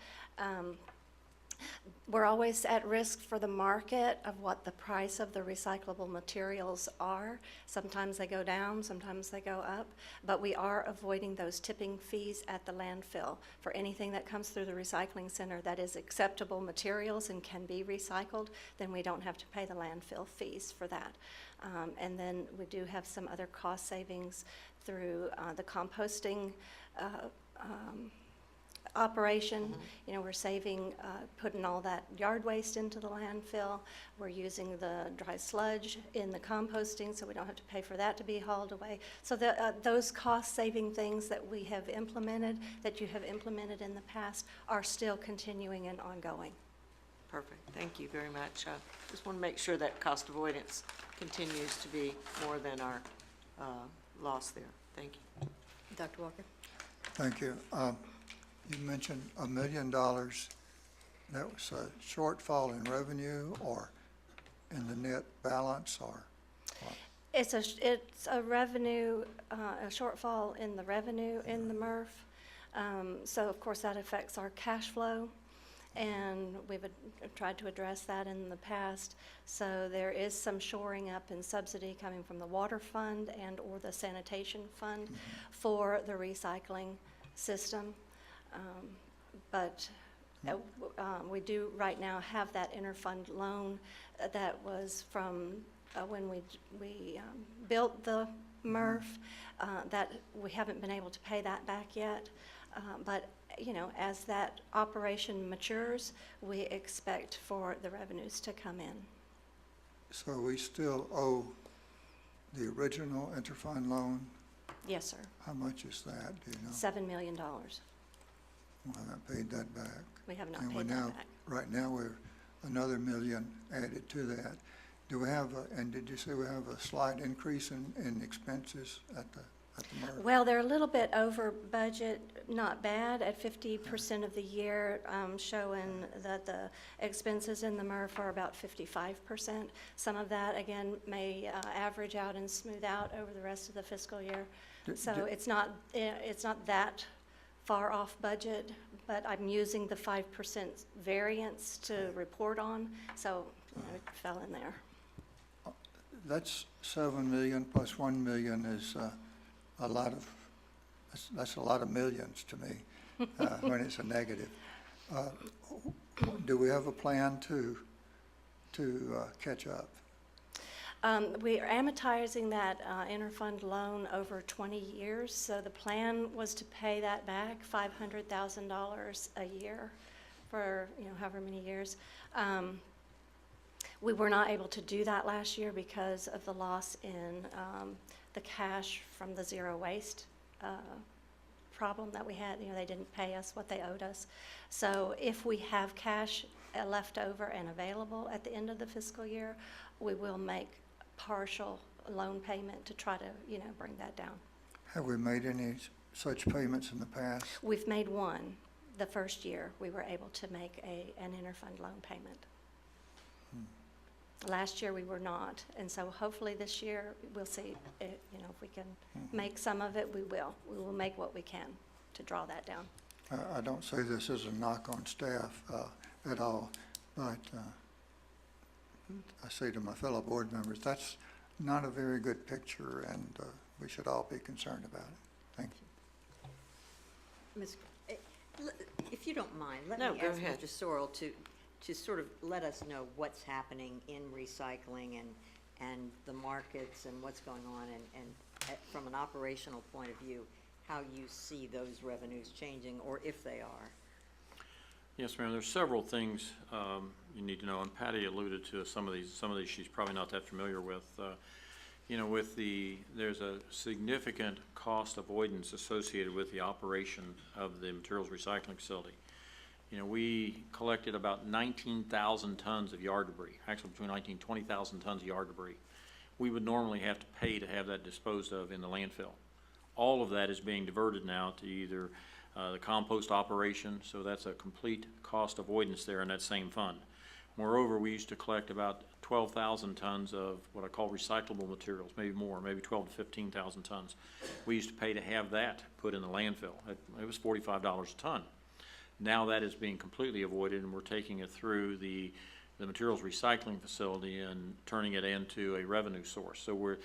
Speaker 6: We're always at risk for the market of what the price of the recyclable materials are. Sometimes they go down, sometimes they go up, but we are avoiding those tipping fees at the landfill. For anything that comes through the recycling center that is acceptable materials and can be recycled, then we don't have to pay the landfill fees for that. And then we do have some other cost savings through the composting operation. You know, we're saving, putting all that yard waste into the landfill. We're using the dry sludge in the composting, so we don't have to pay for that to be hauled away. So those cost-saving things that we have implemented, that you have implemented in the past, are still continuing and ongoing.
Speaker 3: Perfect, thank you very much. Just want to make sure that cost avoidance continues to be more than our loss there. Thank you.
Speaker 1: Dr. Walker?
Speaker 2: Thank you. You mentioned $1 million. That was a shortfall in revenue or in the net balance or what?
Speaker 6: It's a revenue, a shortfall in the revenue in the MRF. So of course that affects our cash flow, and we've tried to address that in the past. So there is some shoring up in subsidy coming from the water fund and or the sanitation fund for the recycling system. But we do right now have that interfund loan that was from when we built the MRF, that we haven't been able to pay that back yet. But, you know, as that operation matures, we expect for the revenues to come in.
Speaker 2: So we still owe the original interfund loan?
Speaker 6: Yes, sir.
Speaker 2: How much is that, do you know?
Speaker 6: $7 million.
Speaker 2: We haven't paid that back.
Speaker 6: We have not
Speaker 2: And
Speaker 6: paid that back.
Speaker 2: right now, we're another $1 million added to that. Do we have, and did you say we have a slight increase in expenses at the MRF?
Speaker 6: Well, they're a little bit over budget, not bad, at 50% of the year, showing that the expenses in the MRF are about 55%. Some of that, again, may average out and smooth out over the rest of the fiscal year. So it's not that far off budget, but I'm using the 5% variance to report on, so you know, it fell in there.
Speaker 2: That's 7 million plus 1 million is a lot of, that's a lot of millions to me when it's a negative. Do we have a plan to catch up?
Speaker 6: We are amortizing that interfund loan over 20 years, so the plan was to pay that back $500,000 a year for, you know, however many years. We were not able to do that last year because of the loss in the cash from the zero waste problem that we had. You know, they didn't pay us what they owed us. So if we have cash left over and available at the end of the fiscal year, we will make partial loan payment to try to, you know, bring that down.
Speaker 2: Have we made any such payments in the past?
Speaker 6: We've made one. The first year we were able to make an interfund loan payment. Last year we were not, and so hopefully this year we'll see, you know, if we can make some of it, we will. We will make what we can to draw that down.
Speaker 2: I don't say this as a knock on staff at all, but I say to my fellow board members, that's not a very good picture, and we should all be concerned about it. Thank you.
Speaker 1: Ms., if you don't mind, let
Speaker 3: No,
Speaker 1: me
Speaker 3: go
Speaker 1: ask
Speaker 3: ahead.
Speaker 1: Mr. Sorrell to sort of let us know what's happening in recycling and the markets and what's going on, and from an operational point of view, how you see those revenues changing, or if they are.
Speaker 4: Yes, ma'am, there's several things you need to know, and Patty alluded to some of these she's probably not that familiar with. You know, there's a significant cost avoidance associated with the operation of the materials recycling facility. You know, we collected about 19,000 tons of yard debris, actually between 19,000 and 20,000 tons of yard debris. We would normally have to pay to have that disposed of in the landfill. All of that is being diverted now to either the compost operation, so that's a complete cost avoidance there in that same fund. Moreover, we used to collect about 12,000 tons of what I call recyclable materials, maybe more, maybe 12 to 15,000 tons. We used to pay to have that put in the landfill. It was $45 a ton. Now that is being completely avoided, and we're taking it through the materials recycling facility and turning it into a revenue source. So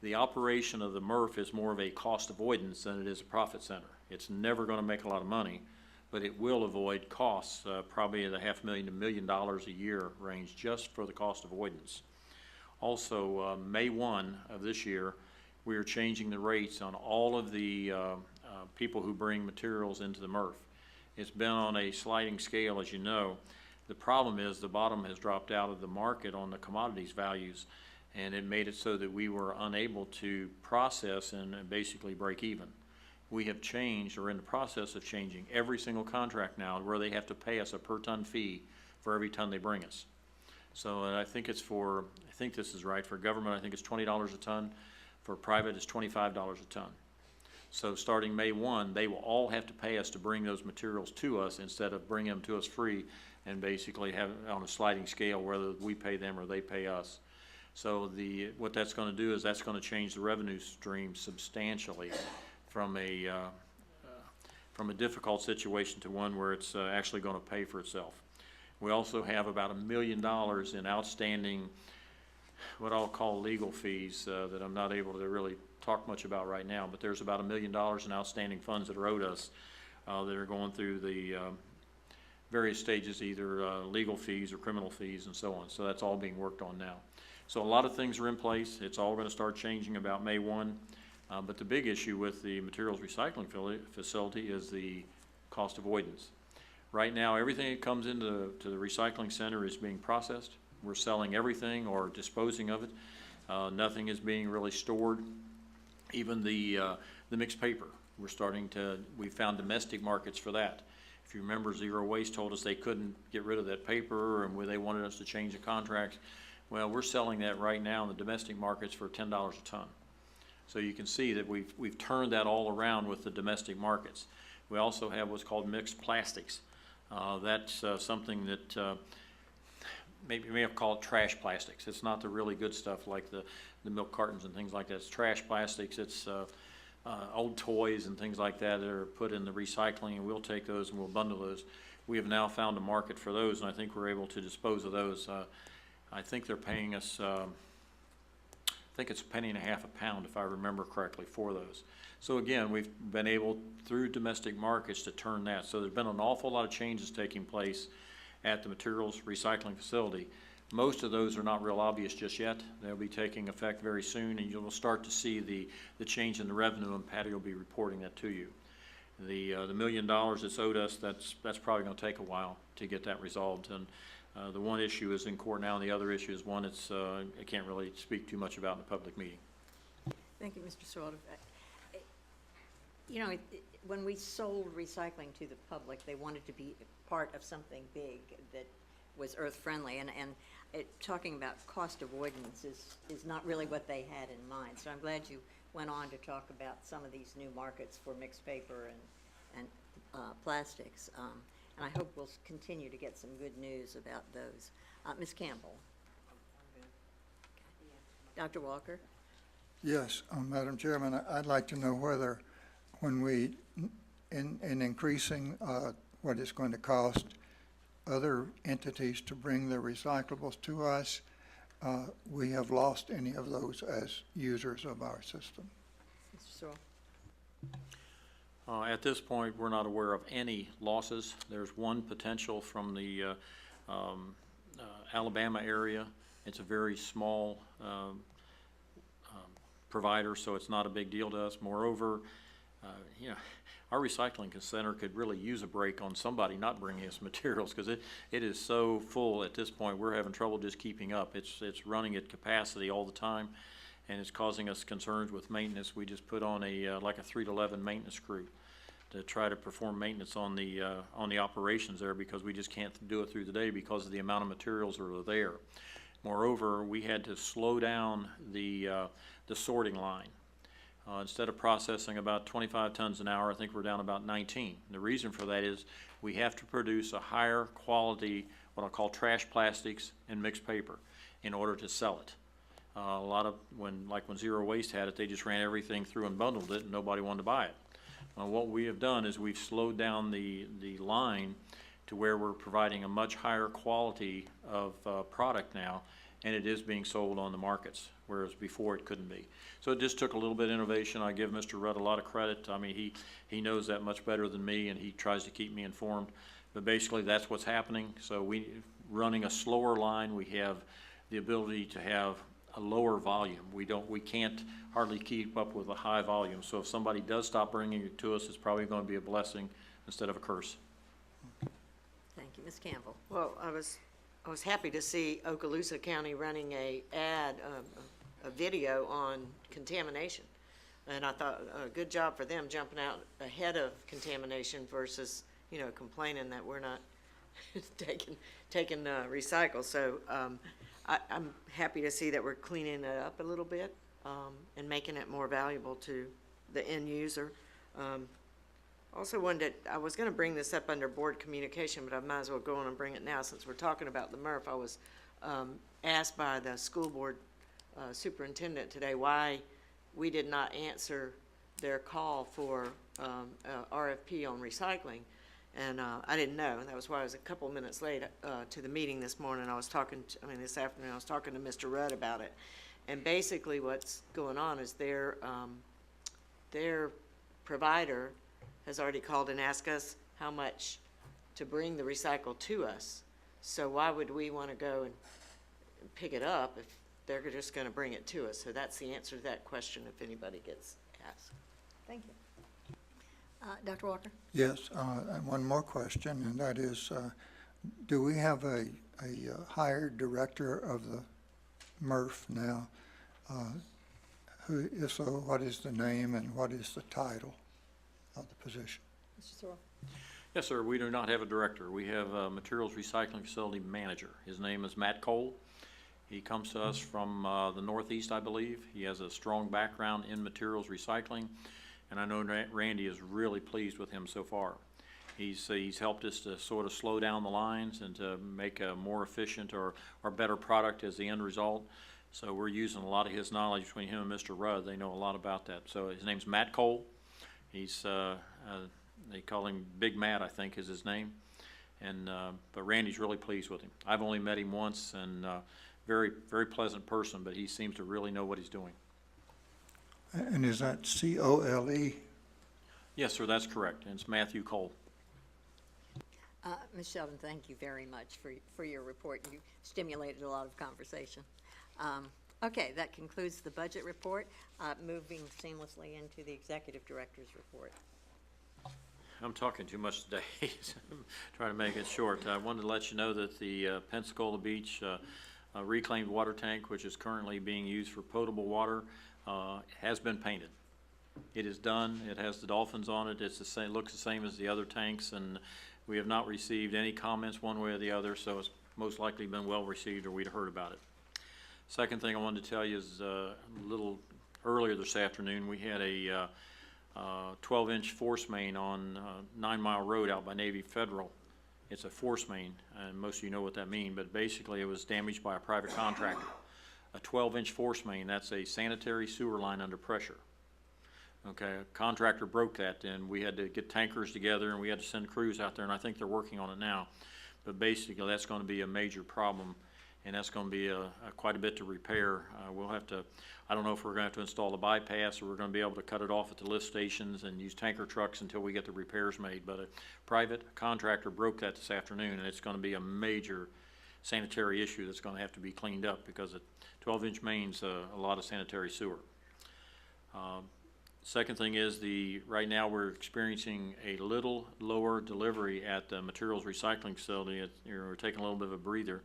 Speaker 4: the operation of the MRF is more of a cost avoidance than it is a profit center. It's never going to make a lot of money, but it will avoid costs, probably in the $500,000 to $1 million a year range just for the cost avoidance. Also, May 1 of this year, we are changing the rates on all of the people who bring materials into the MRF. It's been on a sliding scale, as you know. The problem is the bottom has dropped out of the market on the commodities values, and it made it so that we were unable to process and basically break even. We have changed, or in the process of changing, every single contract now where they have to pay us a per ton fee for every ton they bring us. So I think this is right, for government I think it's $20 a ton, for private it's $25 a ton. So starting May 1, they will all have to pay us to bring those materials to us instead of bringing them to us free and basically have it on a sliding scale whether we pay them or they pay us. So what that's going to do is that's going to change the revenue stream substantially from a difficult situation to one where it's actually going to pay for itself. We also have about $1 million in outstanding, what I'll call legal fees that I'm not able to really talk much about right now, but there's about $1 million in outstanding funds that are owed us that are going through the various stages, either legal fees or criminal fees and so on. So that's all being worked on now. So a lot of things are in place. It's all going to start changing about May 1. But the big issue with the materials recycling facility is the cost avoidance. Right now, everything that comes into the recycling center is being processed. We're selling everything or disposing of it. Nothing is being really stored. Even the mixed paper, we found domestic markets for that. If you remember, Zero Waste told us they couldn't get rid of that paper and they wanted us to change the contracts. Well, we're selling that right now in the domestic markets for $10 a ton. So you can see that we've turned that all around with the domestic markets. We also have what's called mixed plastics. That's something that maybe you may have called trash plastics. It's not the really good stuff like the milk cartons and things like that. It's trash plastics. It's old toys and things like that are put in the recycling, and we'll take those and we'll bundle those. We have now found a market for those, and I think we're able to dispose of those. I think they're paying us, I think it's $0.015 a pound, if I remember correctly, for those. So again, we've been able, through domestic markets, to turn that. So there's been an awful lot of changes taking place at the materials recycling facility. Most of those are not real obvious just yet. They'll be taking effect very soon, and you'll start to see the change in the revenue, and Patty will be reporting that to you. The $1 million that's owed us, that's probably going to take a while to get that resolved. And the one issue is in court now, and the other issue is one it's I can't really speak too much about in a public meeting.
Speaker 1: Thank you, Mr. Sewell. You know, when we sold recycling to the public, they wanted to be part of something big that was earth-friendly, and talking about cost avoidance is not really what they had in mind. So I'm glad you went on to talk about some of these new markets for mixed paper and plastics. And I hope we'll continue to get some good news about those. Ms. Campbell. Dr. Walker.
Speaker 2: Yes, Madam Chairman, I'd like to know whether when we, in increasing what it's going to cost other entities to bring their recyclables to us, we have lost any of those as users of our system.
Speaker 1: Mr. Sewell.
Speaker 4: At this point, we're not aware of any losses. There's one potential from the Alabama area. It's a very small provider, so it's not a big deal to us. Moreover, you know, our recycling center could really use a break on somebody not bringing us materials, because it is so full at this point. We're having trouble just keeping up. It's running at capacity all the time, and it's causing us concerns with maintenance. We just put on like a 3 to 11 maintenance crew to try to perform maintenance on the operations there, because we just can't do it through the day because of the amount of materials that are there. Moreover, we had to slow down the sorting line. Instead of processing about 25 tons an hour, I think we're down about 19. The reason for that is we have to produce a higher quality, what I call trash plastics and mixed paper, in order to sell it. A lot of, when Zero Waste had it, they just ran everything through and bundled it, and nobody wanted to buy it. What we have done is we've slowed down the line to where we're providing a much higher quality of product now, and it is being sold on the markets, whereas before it couldn't be. So it just took a little bit of innovation. I give Mr. Rudd a lot of credit. I mean, he knows that much better than me, and he tries to keep me informed. But basically, that's what's happening. So running a slower line, we have the ability to have a lower volume. We can't hardly keep up with a high volume. So if somebody does stop bringing it to us, it's probably going to be a blessing instead of a curse.
Speaker 1: Thank you. Ms. Campbell?
Speaker 3: Well, I was happy to see Okaloosa County running a video on contamination. And I thought, good job for them jumping out ahead of contamination versus, complaining that we're not taking recycle. So I'm happy to see that we're cleaning it up a little bit and making it more valuable to the end user. Also I was going to bring this up under board communication, but I might as well go on and bring it now since we're talking about the MRF. I was asked by the school board superintendent today why we did not answer their call for RFP on recycling. And I didn't know, and that was why I was a couple minutes late to the meeting this morning. This afternoon, I was talking to Mr. Rudd about it. And basically what's going on is their provider has already called and asked us how much to bring the recycle to us. So why would we want to go and pick it up if they're just going to bring it to us? So that's the answer to that question if anybody gets asked.
Speaker 1: Thank you. Dr. Walker?
Speaker 2: Yes, and one more question, and that is, do we have a hired director of the MRF now? If so, what is the name and what is the title of the position?
Speaker 1: Mr. Sorrell?
Speaker 4: Yes, sir. We do not have a director. We have a materials recycling facility manager. His name is Matt Cole. He comes to us from the Northeast, I believe. He has a strong background in materials recycling, and I know Randy is really pleased with him so far. He's helped us to sort of slow down the lines and to make a more efficient or better product as the end result. So we're using a lot of his knowledge between him and Mr. Rudd. They know a lot about that. So his name's Matt Cole. He's they call him Big Matt, I think is his name. And but Randy's really pleased with him. I've only met him once, and very, very pleasant person, but he seems to really know what he's doing.
Speaker 2: And is that C-O-L-E?
Speaker 4: Yes, sir, that's correct. And it's Matthew Cole.
Speaker 1: Ms. Sheldon, thank you very much for your report. You stimulated a lot of conversation. Okay, that concludes the budget report. Moving seamlessly into the executive director's report.
Speaker 4: I'm talking too much today, so I'm trying to make it short. I wanted to let you know that the Pensacola Beach reclaimed water tank, which is currently being used for potable water, has been painted. It is done. It has the dolphins on it. It's the same, looks the same as the other tanks, and we have not received any comments one way or the other, so it's most likely been well received or we'd heard about it. Second thing I wanted to tell you is a little earlier this afternoon, we had a 12-inch force main on 9 Mile Road out by Navy Federal. It's a force main, and most of you know what that means, but basically it was damaged by a private contractor. A 12-inch force main, that's a sanitary sewer line under pressure. Okay, a contractor broke that, and we had to get tankers together, and we had to send crews out there, and I think they're working on it now. But basically, that's going to be a major problem, and that's going to be quite a bit to repair. We'll have to, I don't know if we're going to have to install a bypass, or we're going to be able to cut it off at the lift stations and use tanker trucks until we get the repairs made. But a private contractor broke that this afternoon, and it's going to be a major sanitary issue that's going to have to be cleaned up, because a 12-inch main's a lot of sanitary sewer. Second thing is right now we're experiencing a little lower delivery at the materials recycling facility. We're taking a little bit of a breather.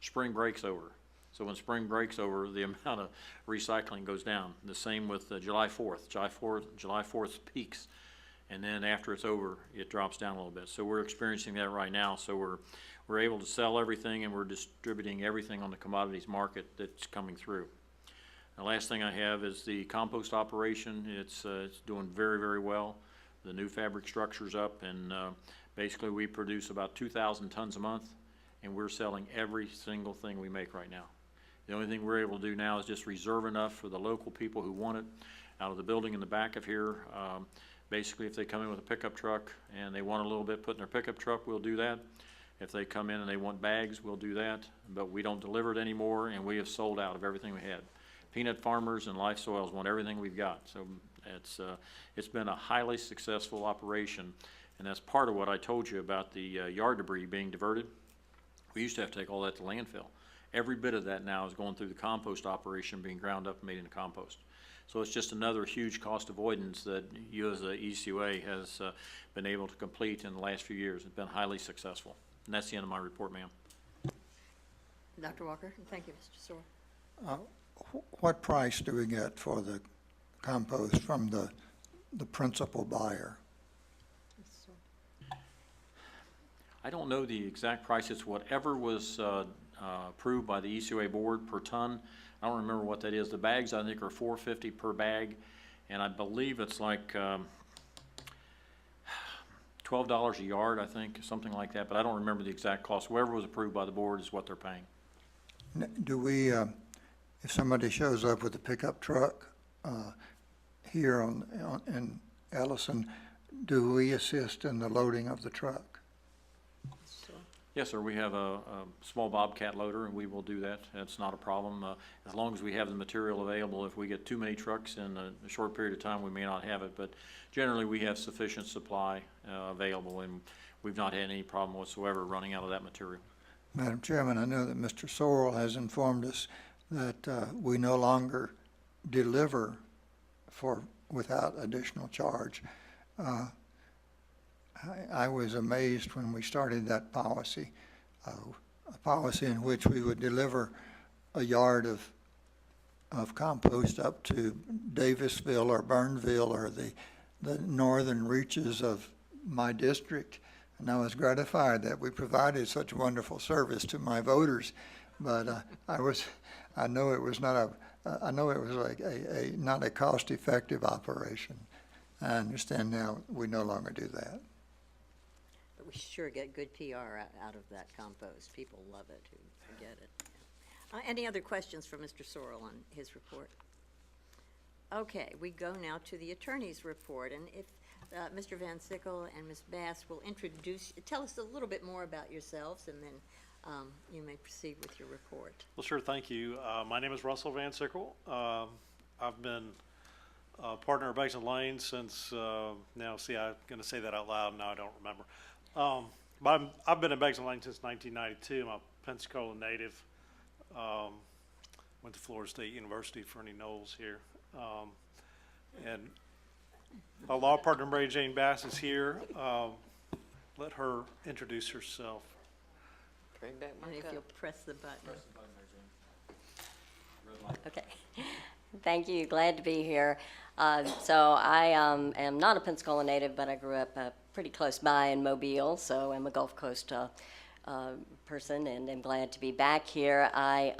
Speaker 4: Spring break's over. So when spring breaks over, the amount of recycling goes down. The same with July 4th. July 4th peaks, and then after it's over, it drops down a little bit. So we're experiencing that right now. So we're able to sell everything, and we're distributing everything on the commodities market that's coming through. The last thing I have is the compost operation. It's doing very, very well. The new fabric structure's up, and basically we produce about 2,000 tons a month, and we're selling every single thing we make right now. The only thing we're able to do now is just reserve enough for the local people who want it out of the building in the back of here. Basically, if they come in with a pickup truck and they want a little bit put in their pickup truck, we'll do that. If they come in and they want bags, we'll do that, but we don't deliver it anymore, and we have sold out of everything we had. Peanut farmers and life soils want everything we've got, so it's been a highly successful operation, and that's part of what I told you about the yard debris being diverted. We used to have to take all that to landfill. Every bit of that now is going through the compost operation, being ground up and made into compost. So it's just another huge cost avoidance that you as a ECUA has been able to complete in the last few years. It's been highly successful. And that's the end of my report, ma'am.
Speaker 1: Dr. Walker? Thank you, Mr. Sorrell.
Speaker 2: What price do we get for the compost from the principal buyer?
Speaker 4: I don't know the exact price. It's whatever was approved by the ECUA board per ton. I don't remember what that is. The bags, I think, are $4.50 per bag, and I believe it's like $12 a yard, I think, something like that, but I don't remember the exact cost. Whoever was approved by the board is what they're paying.
Speaker 2: Do we, if somebody shows up with a pickup truck here in Ellison, do we assist in the loading of the truck?
Speaker 4: Yes, sir. We have a small bobcat loader, and we will do that. That's not a problem. As long as we have the material available. If we get too many trucks in a short period of time, we may not have it. But generally, we have sufficient supply available, and we've not had any problem whatsoever running out of that material.
Speaker 2: Madam Chairman, I know that Mr. Sorrell has informed us that we no longer deliver without additional charge. I was amazed when we started that policy, a policy in which we would deliver a yard of compost up to Davisville or Burnville or the northern reaches of my district. And I was gratified that we provided such wonderful service to my voters. But I know it was not not a cost-effective operation. I understand now we no longer do that.
Speaker 1: But we sure get good PR out of that compost. People love it who get it. Any other questions for Mr. Sorrell on his report? Okay, we go now to the attorney's report. And if Mr. Van Sickle and Ms. Bass will tell us a little bit more about yourselves, and then you may proceed with your report.
Speaker 7: Well, sure, thank you. My name is Russell Van Sickle. I've been a partner of Beggs & Lane since, now see, I'm going to say that out loud, now I don't remember. But I've been at Beggs & Lane since 1992. I'm a Pensacola native. Went to Florida State University, Fernie Knowles here. And my law partner, Mary Jane Bass, is here. Let her introduce herself.
Speaker 3: Bring back my
Speaker 1: And if
Speaker 3: cup.
Speaker 1: you'll press the button.
Speaker 8: Okay, thank you, glad to be here. So I am not a Pensacola native, but I grew up pretty close by in Mobile, so I'm a Gulf Coast person, and I'm glad to be back here. I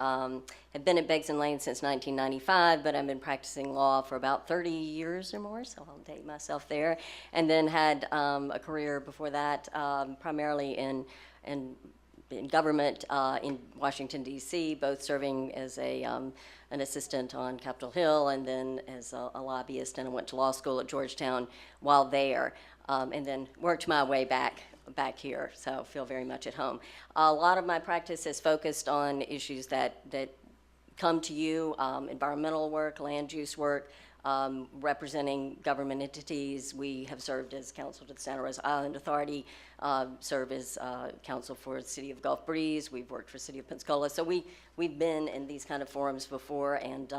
Speaker 8: have been at Beggs & Lane since 1995, but I've been practicing law for about 30 years or more, so I'll date myself there, and then had a career before that, primarily in government in Washington, D.C., both serving as an assistant on Capitol Hill and then as a lobbyist, and I went to law school at Georgetown while there, and then worked my way back here, so I feel very much at home. A lot of my practice is focused on issues that come to you, environmental work, land use work, representing government entities. We have served as counsel to the Santa Rosa Island Authority, serve as counsel for the City of Gulf Breeze. We've worked for City of Pensacola. So we've been in these kind of forums before, and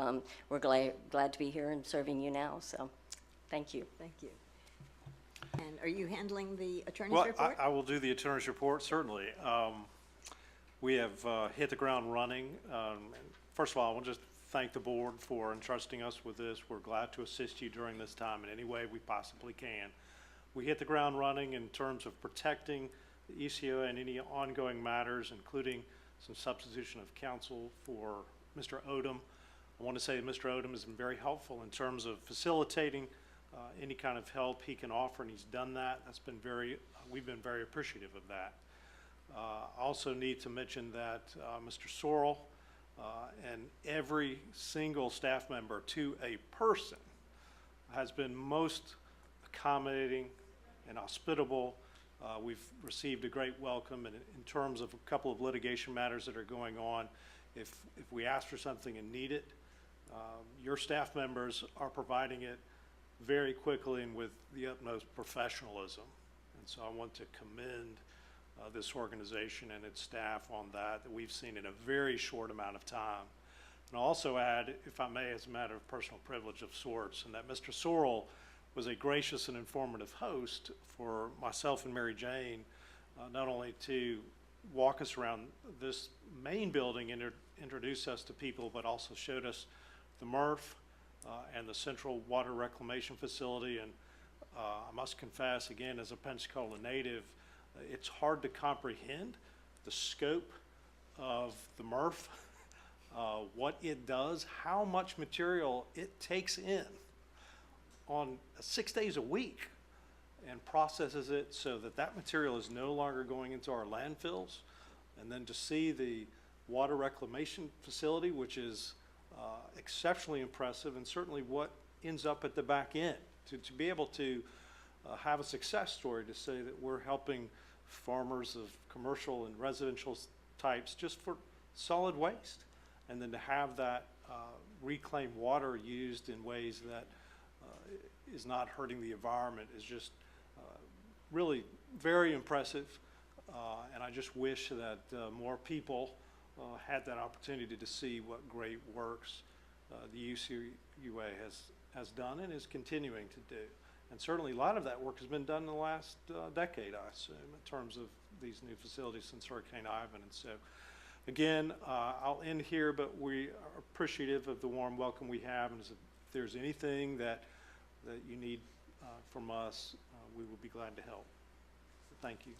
Speaker 8: we're glad to be here and serving you now. So thank you.
Speaker 1: Thank you. And are you handling the attorney's
Speaker 7: Well,
Speaker 1: report?
Speaker 7: I will do the attorney's report, certainly. We have hit the ground running. First of all, I want to just thank the board for entrusting us with this. We're glad to assist you during this time in any way we possibly can. We hit the ground running in terms of protecting the ECUA and any ongoing matters, including some substitution of counsel for Mr. Odom. I want to say that Mr. Odom has been very helpful in terms of facilitating any kind of help he can offer, and he's done that. That's been we've been very appreciative of that. Also need to mention that Mr. Sorrell and every single staff member to a person has been most accommodating and hospitable. We've received a great welcome, and in terms of a couple of litigation matters that are going on, if we ask for something and need it, your staff members are providing it very quickly and with the utmost professionalism. And so I want to commend this organization and its staff on that we've seen in a very short amount of time. And I'll also add, if I may, as a matter of personal privilege of sorts, and that Mr. Sorrell was a gracious and informative host for myself and Mary Jane, not only to walk us around this main building and introduce us to people, but also showed us the MRF and the Central Water Reclamation Facility. And I must confess, again, as a Pensacola native, it's hard to comprehend the scope of the MRF, what it does, how much material it takes in on 6 days a week and processes it so that that material is no longer going into our landfills. And then to see the water reclamation facility, which is exceptionally impressive, and certainly what ends up at the back end, to be able to have a success story to say that we're helping farmers of commercial and residential types just for solid waste, and then to have that reclaimed water used in ways that is not hurting the environment is just really very impressive. And I just wish that more people had that opportunity to see what great works the ECUA has done and is continuing to do. And certainly a lot of that work has been done in the last decade, I assume, in terms of these new facilities since Hurricane Ivan. And so, again, I'll end here, but we are appreciative of the warm welcome we have. And if there's anything that you need from us, we will be glad to help. Thank you.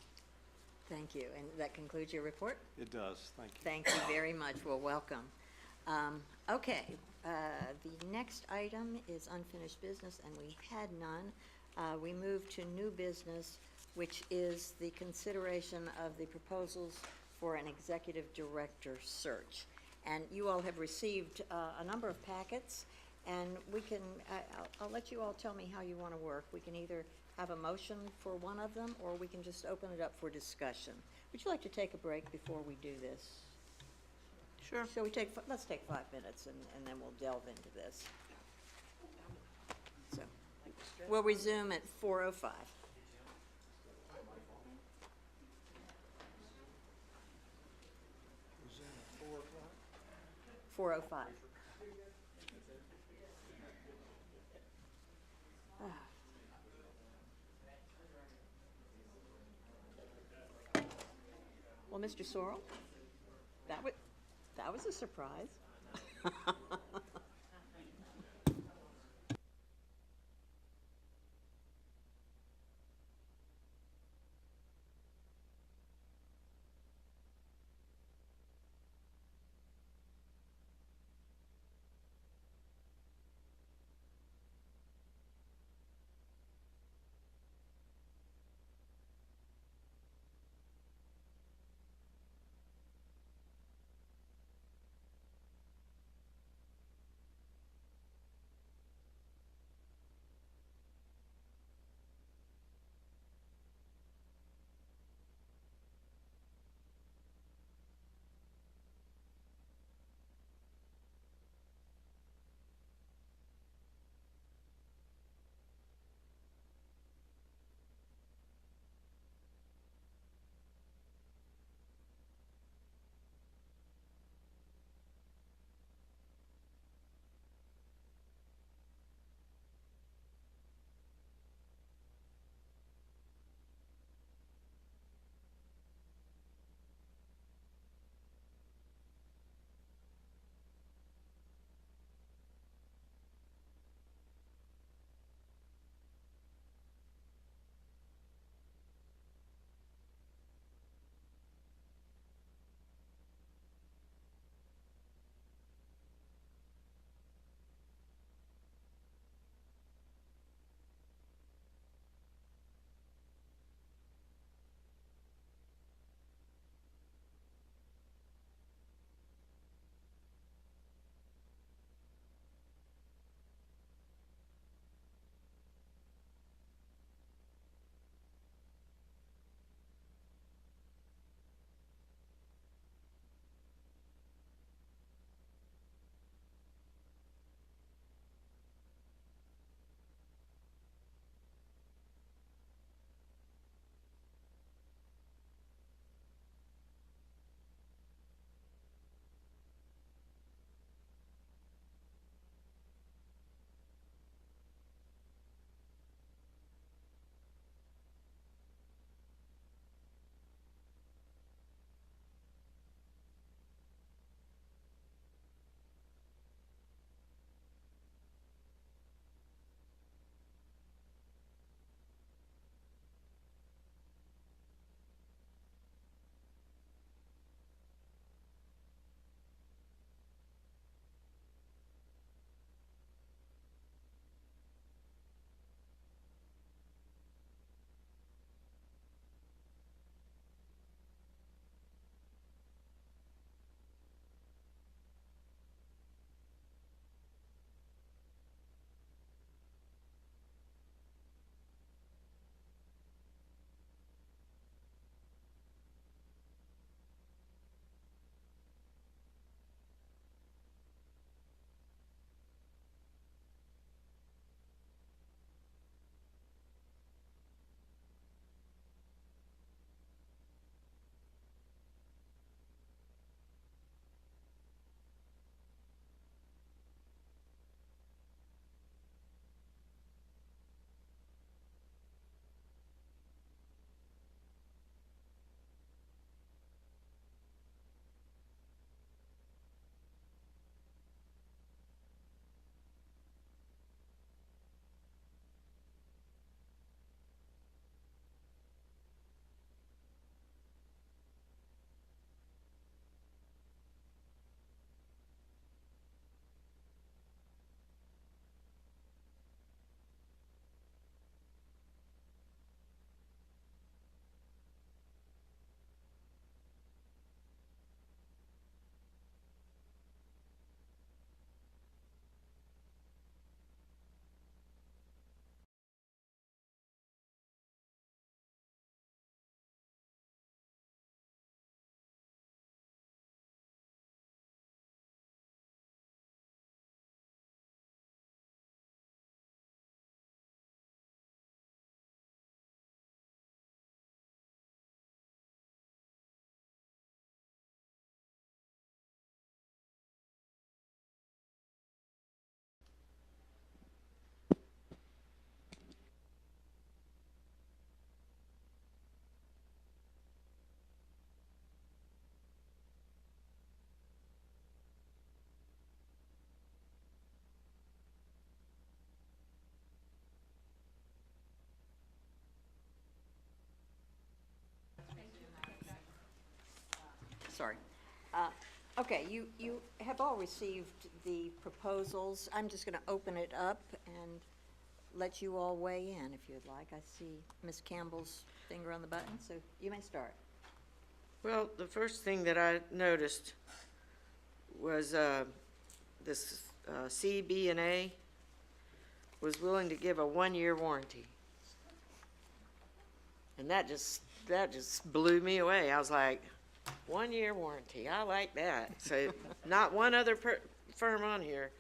Speaker 1: Thank you. And that concludes your report?
Speaker 7: It does. Thank you.
Speaker 1: Thank you very much. Well, welcome. Okay, the next item is unfinished business, and we had none. We move to new business, which is the consideration of the proposals for an executive director search. And you all have received a number of packets, and we can, I'll let you all tell me how you want to work. We can either have a motion for one of them, or we can just open it up for discussion. Would you like to take a break before we do this?
Speaker 3: Sure.
Speaker 1: Shall we let's take 5 minutes, and then we'll delve into this. So, we'll resume at 4:05.
Speaker 2: Resume at 4 o'clock?
Speaker 1: 4:05. Well, Mr. Sorrell, that was a surprise. sorry. Okay, you have all received the proposals. I'm just gonna open it up and let you all weigh in if you'd like. I see Ms. Campbell's finger on the button, so you may start.
Speaker 3: Well, the first thing that I noticed was this CB&A was willing to give a 1-year warranty. And that just blew me away. I was like, 1-year warranty, I like that. So not one other firm on here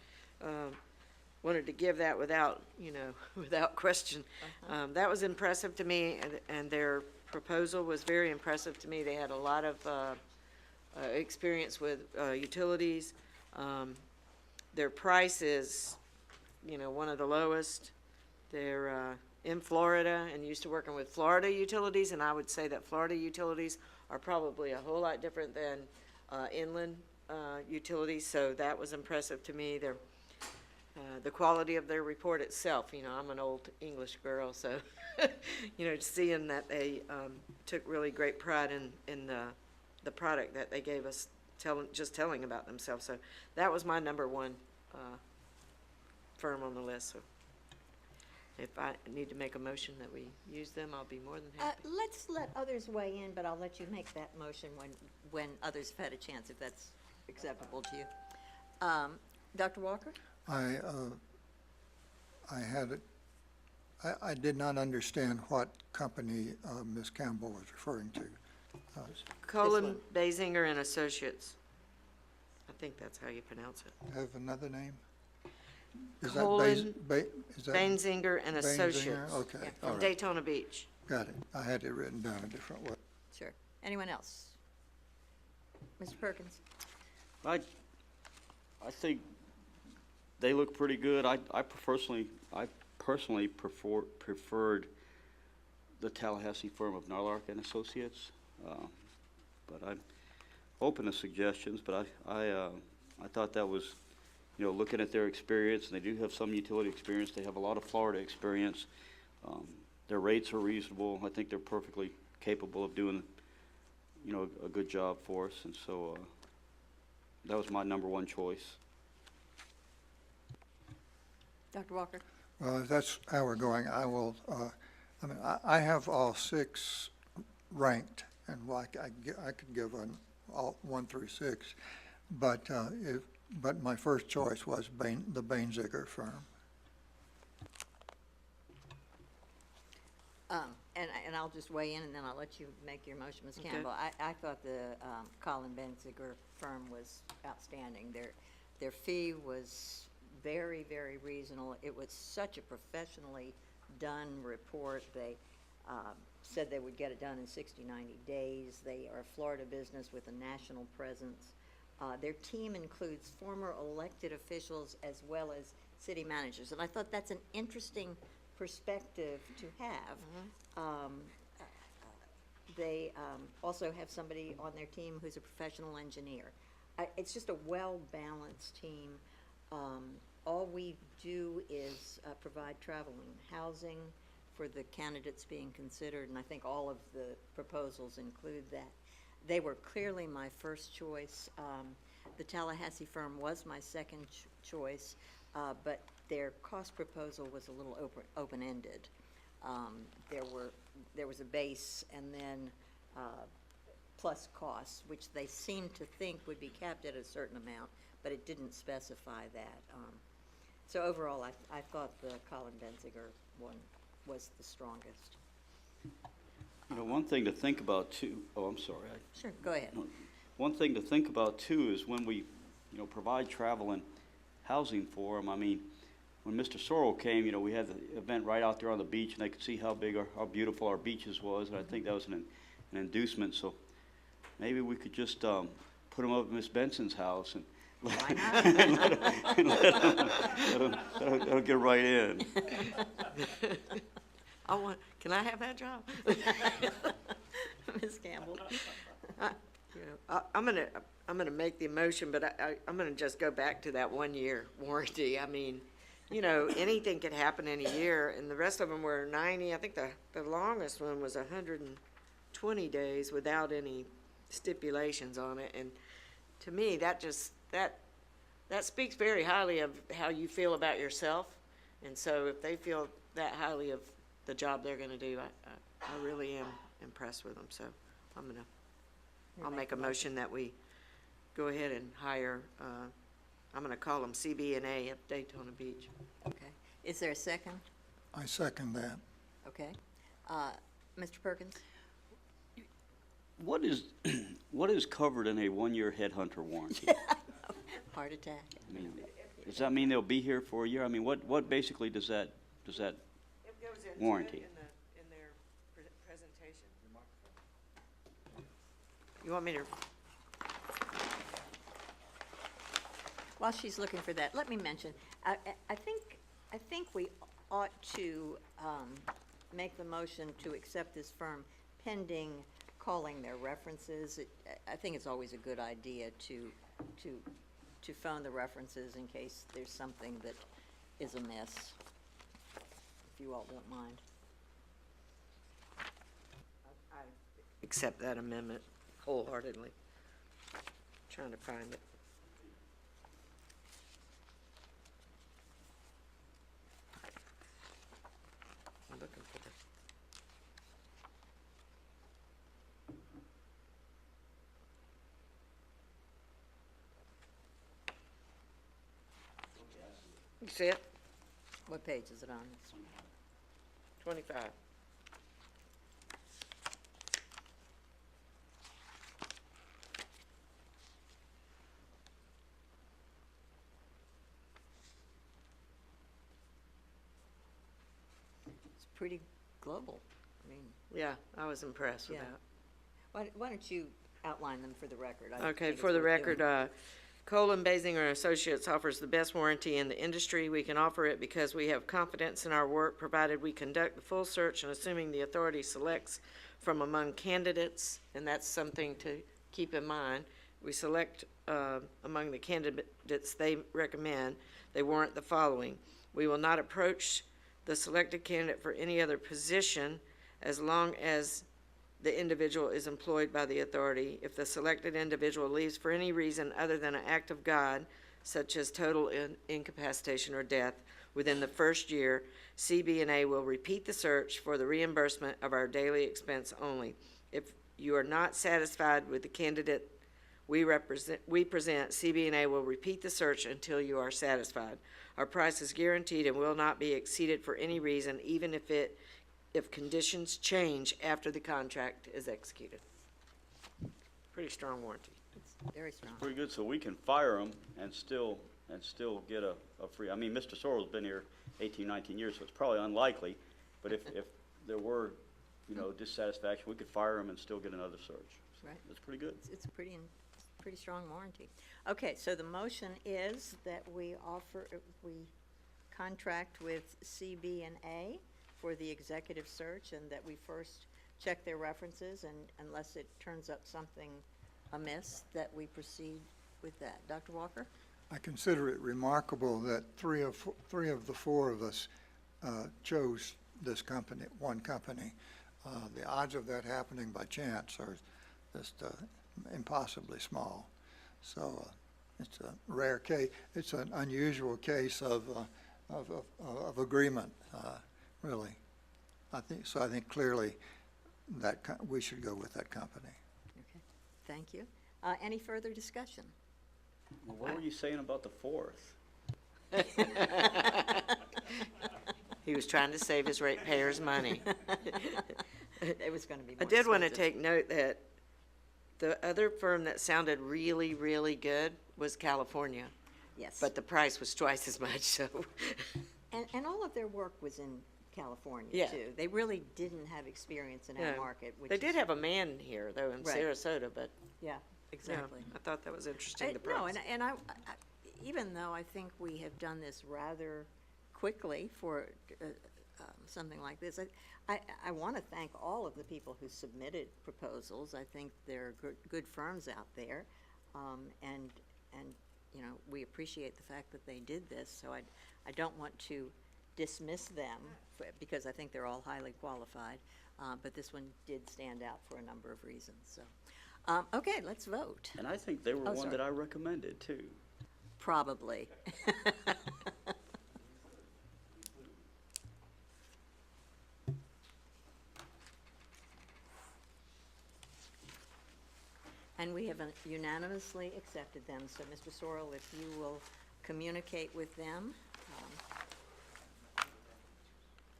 Speaker 3: wanted to give that without, without question. That was impressive to me, and their proposal was very impressive to me. They had a lot of experience with utilities. Their price is, one of the lowest. They're in Florida and used to working with Florida utilities, and I would say that Florida utilities are probably a whole lot different than inland utilities, so that was impressive to me. The quality of their report itself, I'm an old English girl, so, seeing that they took really great pride in the product that they gave us, just telling about themselves. So that was my number one firm on the list. So if I need to make a motion that we use them, I'll be more than happy.
Speaker 1: Let's let others weigh in, but I'll let you make that motion when others have had a chance, if that's acceptable to you. Dr. Walker?
Speaker 2: I did not understand what company Ms. Campbell was referring to.
Speaker 3: Colin Basinger and Associates. I think that's how you pronounce it.
Speaker 2: Have another name?
Speaker 3: Colin
Speaker 2: Is that
Speaker 3: Basinger and
Speaker 2: Basinger?
Speaker 3: Associates.
Speaker 2: Okay,
Speaker 3: Yeah,
Speaker 2: all
Speaker 3: from
Speaker 2: right.
Speaker 3: Daytona Beach.
Speaker 2: Got it. I had it written down a different way.
Speaker 1: Sure. Anyone else? Mr. Perkins?
Speaker 5: I think they look pretty good. I personally preferred the Tallahassee firm of Narlark and Associates, but I'm open to suggestions. But I thought that was, looking at their experience, and they do have some utility experience. They have a lot of Florida experience. Their rates are reasonable. I think they're perfectly capable of doing, a good job for us, and so that was my number one choice.
Speaker 1: Dr. Walker?
Speaker 2: Well, if that's how we're going, I will, I have all 6 ranked, and I could give all 1 through 6, but my first choice was the Bainziger firm.
Speaker 1: And I'll just weigh in, and then I'll let you make your motion, Ms.
Speaker 3: Okay.
Speaker 1: Campbell. I thought the Colin Benziger firm was outstanding. Their fee was very, very reasonable. It was such a professionally done report. They said they would get it done in 60, 90 days. They are a Florida business with a national presence. Their team includes former elected officials as well as city managers, and I thought that's an interesting perspective to have. They also have somebody on their team who's a professional engineer. It's just a well-balanced team. All we do is provide travel and housing for the candidates being considered, and I think all of the proposals include that. They were clearly my first choice. The Tallahassee firm was my second choice, but their cost proposal was a little open-ended. There was a base and then plus costs, which they seemed to think would be capped at a certain amount, but it didn't specify that. So overall, I thought the Colin Benziger one was the strongest.
Speaker 5: One thing to think about too, I'm sorry.
Speaker 1: Sure, go ahead.
Speaker 5: One thing to think about too is when we, provide travel and housing for them. I mean, when Mr. Sorrell came, we had the event right out there on the beach, and they could see how big how beautiful our beaches was, and I think that was an inducement. So maybe we could just put them up at Miss Benson's house and let them get right in.
Speaker 3: Can I have that job?
Speaker 1: Ms. Campbell?
Speaker 3: I'm gonna make the motion, but I'm gonna just go back to that 1-year warranty. I mean, anything could happen in a year, and the rest of them were 90. I think the longest one was 120 days without any stipulations on it, and to me, that speaks very highly of how you feel about yourself. And so if they feel that highly of the job they're gonna do, I really am impressed with them, so I'll make a motion that we go ahead and hire, I'm gonna call them CB&A at Daytona Beach.
Speaker 1: Okay. Is there a second?
Speaker 2: I second that.
Speaker 1: Okay. Mr. Perkins?
Speaker 5: What is covered in a one-year headhunter warranty?
Speaker 1: Heart attack.
Speaker 5: I mean, does that mean they'll be here for a year? I mean, what basically does that
Speaker 3: It goes into
Speaker 5: warranty?
Speaker 3: in their presentation. You want me to?
Speaker 1: While she's looking for that, let me mention, I think we ought to make the motion to accept this firm pending calling their references. I think it's always a good idea to phone the references in case there's something that is amiss, if you all won't mind.
Speaker 3: I accept that amendment wholeheartedly. Trying to find it. I'm looking for it. You see it?
Speaker 1: What page is it on?
Speaker 3: 25.
Speaker 1: It's pretty global. I mean,
Speaker 3: Yeah, I was impressed with
Speaker 1: Yeah.
Speaker 3: that.
Speaker 1: why don't you outline them for the record? I
Speaker 3: Okay,
Speaker 1: think it's
Speaker 3: for the
Speaker 1: worth doing.
Speaker 3: record, Colin Basinger Associates offers the best warranty in the industry. We can offer it because we have confidence in our work, provided we conduct the full search and assuming the authority selects from among candidates, and that's something to keep in mind. We select among the candidates they recommend. They warrant the following. We will not approach the selected candidate for any other position as long as the individual is employed by the authority. If the selected individual leaves for any reason other than an act of God, such as total incapacitation or death, within the first year, CB&A will repeat the search for the reimbursement of our daily expense only. If you are not satisfied with the candidate we present, CB&A will repeat the search until you are satisfied. Our price is guaranteed and will not be exceeded for any reason, even if conditions change after the contract is executed. Pretty strong warranty.
Speaker 1: It's very strong.
Speaker 5: Pretty good, so we can fire them and still get a free, I mean, Mr. Sorrell's been here 18, 19 years, so it's probably unlikely, but if there were, dissatisfaction, we could fire him and still get another search. So
Speaker 1: Right.
Speaker 5: that's pretty good.
Speaker 1: It's a pretty strong warranty. Okay, so the motion is that we contract with CB&A for the executive search, and that we first check their references, and unless it turns up something amiss, that we proceed with that. Dr. Walker?
Speaker 2: I consider it remarkable that three of the four of us chose this company, one company. The odds of that happening by chance are just impossibly small. So it's a rare case. It's an unusual case of agreement, really. I think clearly that we should go with that company.
Speaker 1: Okay, thank you. Any further discussion?
Speaker 5: Well, what were you saying about the fourth?
Speaker 3: He was trying to save his ratepayers' money.
Speaker 1: It was going to be
Speaker 3: I
Speaker 1: more
Speaker 3: did want to
Speaker 1: expensive.
Speaker 3: take note that the other firm that sounded really, really good was California,
Speaker 1: Yes.
Speaker 3: but the price was twice as much, so.
Speaker 1: And all of their work was in California,
Speaker 3: Yeah.
Speaker 1: too. They really didn't have experience in our
Speaker 3: Yeah.
Speaker 1: market, which
Speaker 3: They
Speaker 1: is.
Speaker 3: did have a man here, though, in
Speaker 1: Right.
Speaker 3: Sarasota, but,
Speaker 1: Yeah,
Speaker 3: yeah,
Speaker 1: exactly.
Speaker 3: I thought that was interesting, the
Speaker 1: No,
Speaker 3: price.
Speaker 1: and I, even though I think we have done this rather quickly for something like this, I want to thank all of the people who submitted proposals. I think there are good firms out there, and we appreciate the fact that they did this. So I don't want to dismiss them because I think they're all highly qualified, but this one did stand out for a number of reasons. So, Okay, let's vote,
Speaker 5: And I think they were
Speaker 1: Oh,
Speaker 5: one
Speaker 1: sorry.
Speaker 5: that I recommended too.
Speaker 1: probably. And we have unanimously accepted them, so Mr. Sorrell, if you will communicate with them,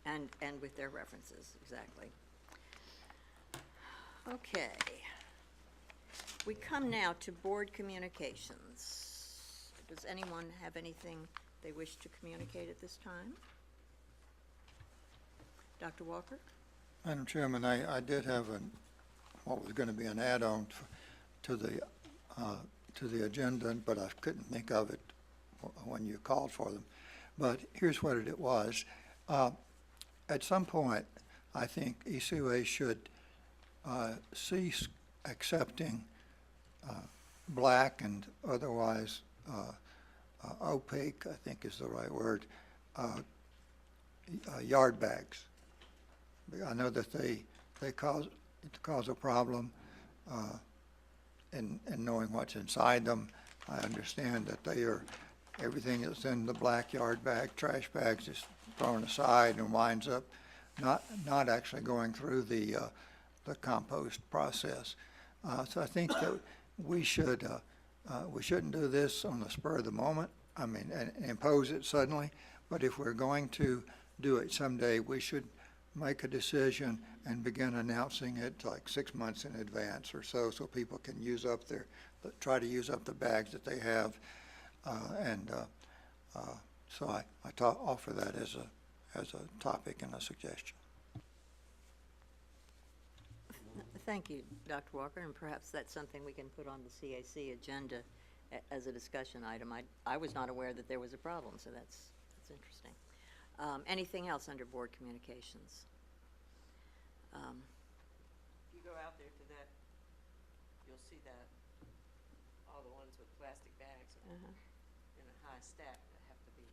Speaker 1: and with their references, exactly. Okay. We come now to board communications. Does anyone have anything they wish to communicate at this time? Dr. Walker?
Speaker 2: Madam Chairman, I did have what was going to be an add-on to the agenda, but I couldn't think of it when you called for them. But here's what it was. At some point, I think ECUA should cease accepting black and otherwise opaque, I think is the right word, yard bags. I know that they cause a problem in knowing what's inside them. I understand that everything that's in the black yard bag, trash bags, is thrown aside and winds up not actually going through the compost process. So I think that we shouldn't do this on the spur of the moment. I mean, and impose it suddenly. But if we're going to do it someday, we should make a decision and begin announcing it like 6 months in advance or so people can try to use up the bags that they have. So I offer that as a topic and a suggestion.
Speaker 1: Thank you, Dr. Walker, and perhaps that's something we can put on the CAC agenda as a discussion item. I was not aware that there was a problem, so that's interesting. Anything else under board communications?
Speaker 3: If you go out there to that, you'll see that, all the ones with plastic bags in a high stack that have to be.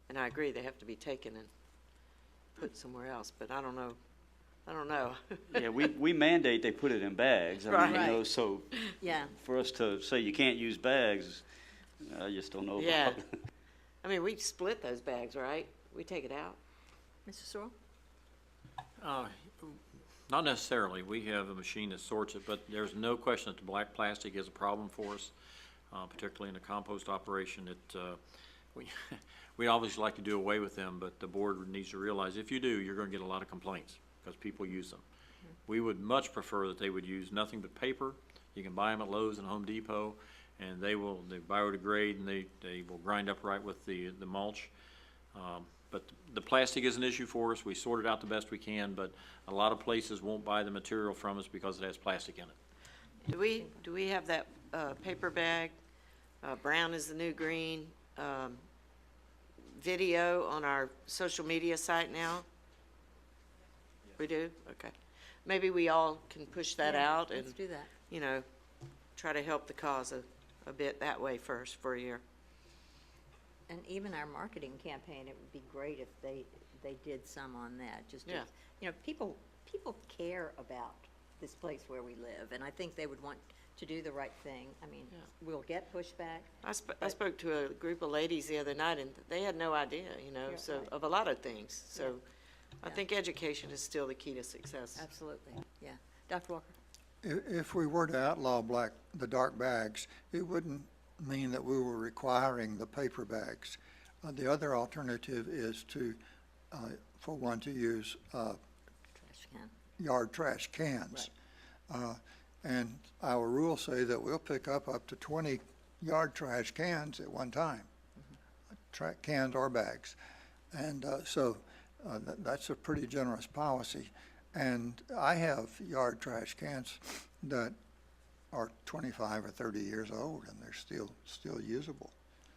Speaker 3: And I agree, they have to be taken and put somewhere else, but I don't know.
Speaker 5: Yeah, we mandate they put it in bags. I mean,
Speaker 1: Right.
Speaker 5: so
Speaker 1: Yeah,
Speaker 5: for us to say you can't use bags, I just don't know
Speaker 3: Yeah.
Speaker 5: about it.
Speaker 3: I mean, we split those bags, right? We take it out.
Speaker 1: Mr. Sorrell?
Speaker 4: Not necessarily. We have a machine that sorts it, but there's no question that the black plastic is a problem for us, particularly in the compost operation. We obviously like to do away with them, but the board needs to realize if you do, you're going to get a lot of complaints because people use them. We would much prefer that they would use nothing but paper. You can buy them at Lowe's and Home Depot, and they biodegrade and they will grind up right with the mulch. But the plastic is an issue for us. We sort it out the best we can, but a lot of places won't buy the material from us because it has plastic in it.
Speaker 3: Do we have that paper bag, brown is the new green, video on our social media site now? We do? Okay. Maybe we all can push that
Speaker 1: Yeah,
Speaker 3: out and,
Speaker 1: let's do that.
Speaker 3: try to help the cause a bit that way first for a year.
Speaker 1: And even our marketing campaign, it would be great if they did some on that, just
Speaker 3: Yeah.
Speaker 1: as, people care about this place where we live, and I think they would want to do the right thing. I mean,
Speaker 3: Yeah.
Speaker 1: we'll get pushback.
Speaker 3: I spoke to a group of ladies the other night, and they had no idea,
Speaker 1: Yeah,
Speaker 3: so,
Speaker 1: right.
Speaker 3: of a lot of things. So I
Speaker 1: Yeah.
Speaker 3: think education is still the key to success.
Speaker 1: Absolutely, yeah. Dr. Walker?
Speaker 2: If we were to outlaw the dark bags, it wouldn't mean that we were requiring the paper bags. The other alternative is for one to use
Speaker 1: Trash can.
Speaker 2: yard trash cans. And our rules say that we'll pick up to 20 yard trash cans at one time, cans or bags. And so that's a pretty generous policy. And I have yard trash cans that are 25 or 30 years old, and they're still usable.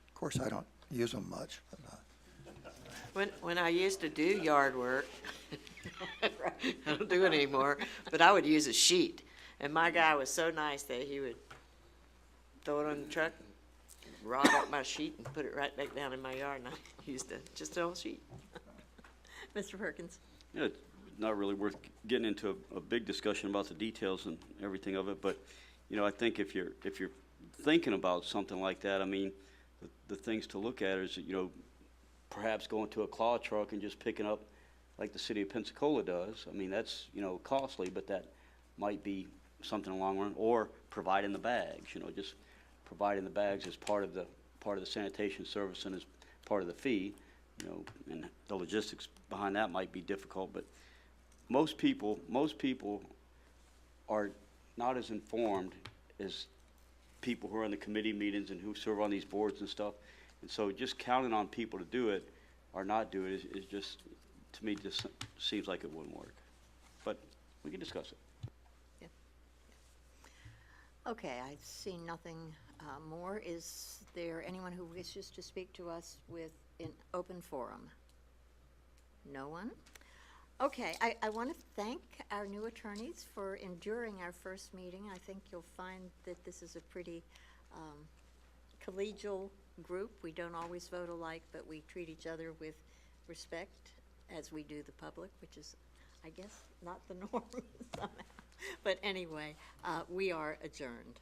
Speaker 2: Of course, I don't use them much, but
Speaker 3: When I used to do yard work, I don't do it anymore, but I would use a sheet. And my guy was so nice that he would throw it on the truck, rod up my sheet and put it right back down in my yard, and I used just an old sheet.
Speaker 1: Mr. Perkins?
Speaker 5: Yeah, it's not really worth getting into a big discussion about the details and everything of it, but, you know, I think if you're thinking about something like that, I mean, the things to look at is, you know, perhaps going to a claw truck and just picking up like the city of Pensacola does. I mean, that's, you know, costly, but that might be something in the long run, or providing the bags, you know, just providing the bags as part of the sanitation service and as part of the fee, you know, and the logistics behind that might be difficult, but most people are not as informed as people who are in the committee meetings and who serve on these boards and stuff. And so just counting on people to do it or not do it is just, to me, just seems like it wouldn't work. But we can discuss it.
Speaker 1: Okay, I see nothing more. Is there anyone who wishes to speak to us in open forum? No one? Okay, I want to thank our new attorneys for enduring our first meeting. I think you'll find that this is a pretty collegial group. We don't always vote alike, but we treat each other with respect as we do the public, which is, I guess, not the norm somehow. But anyway, we are adjourned.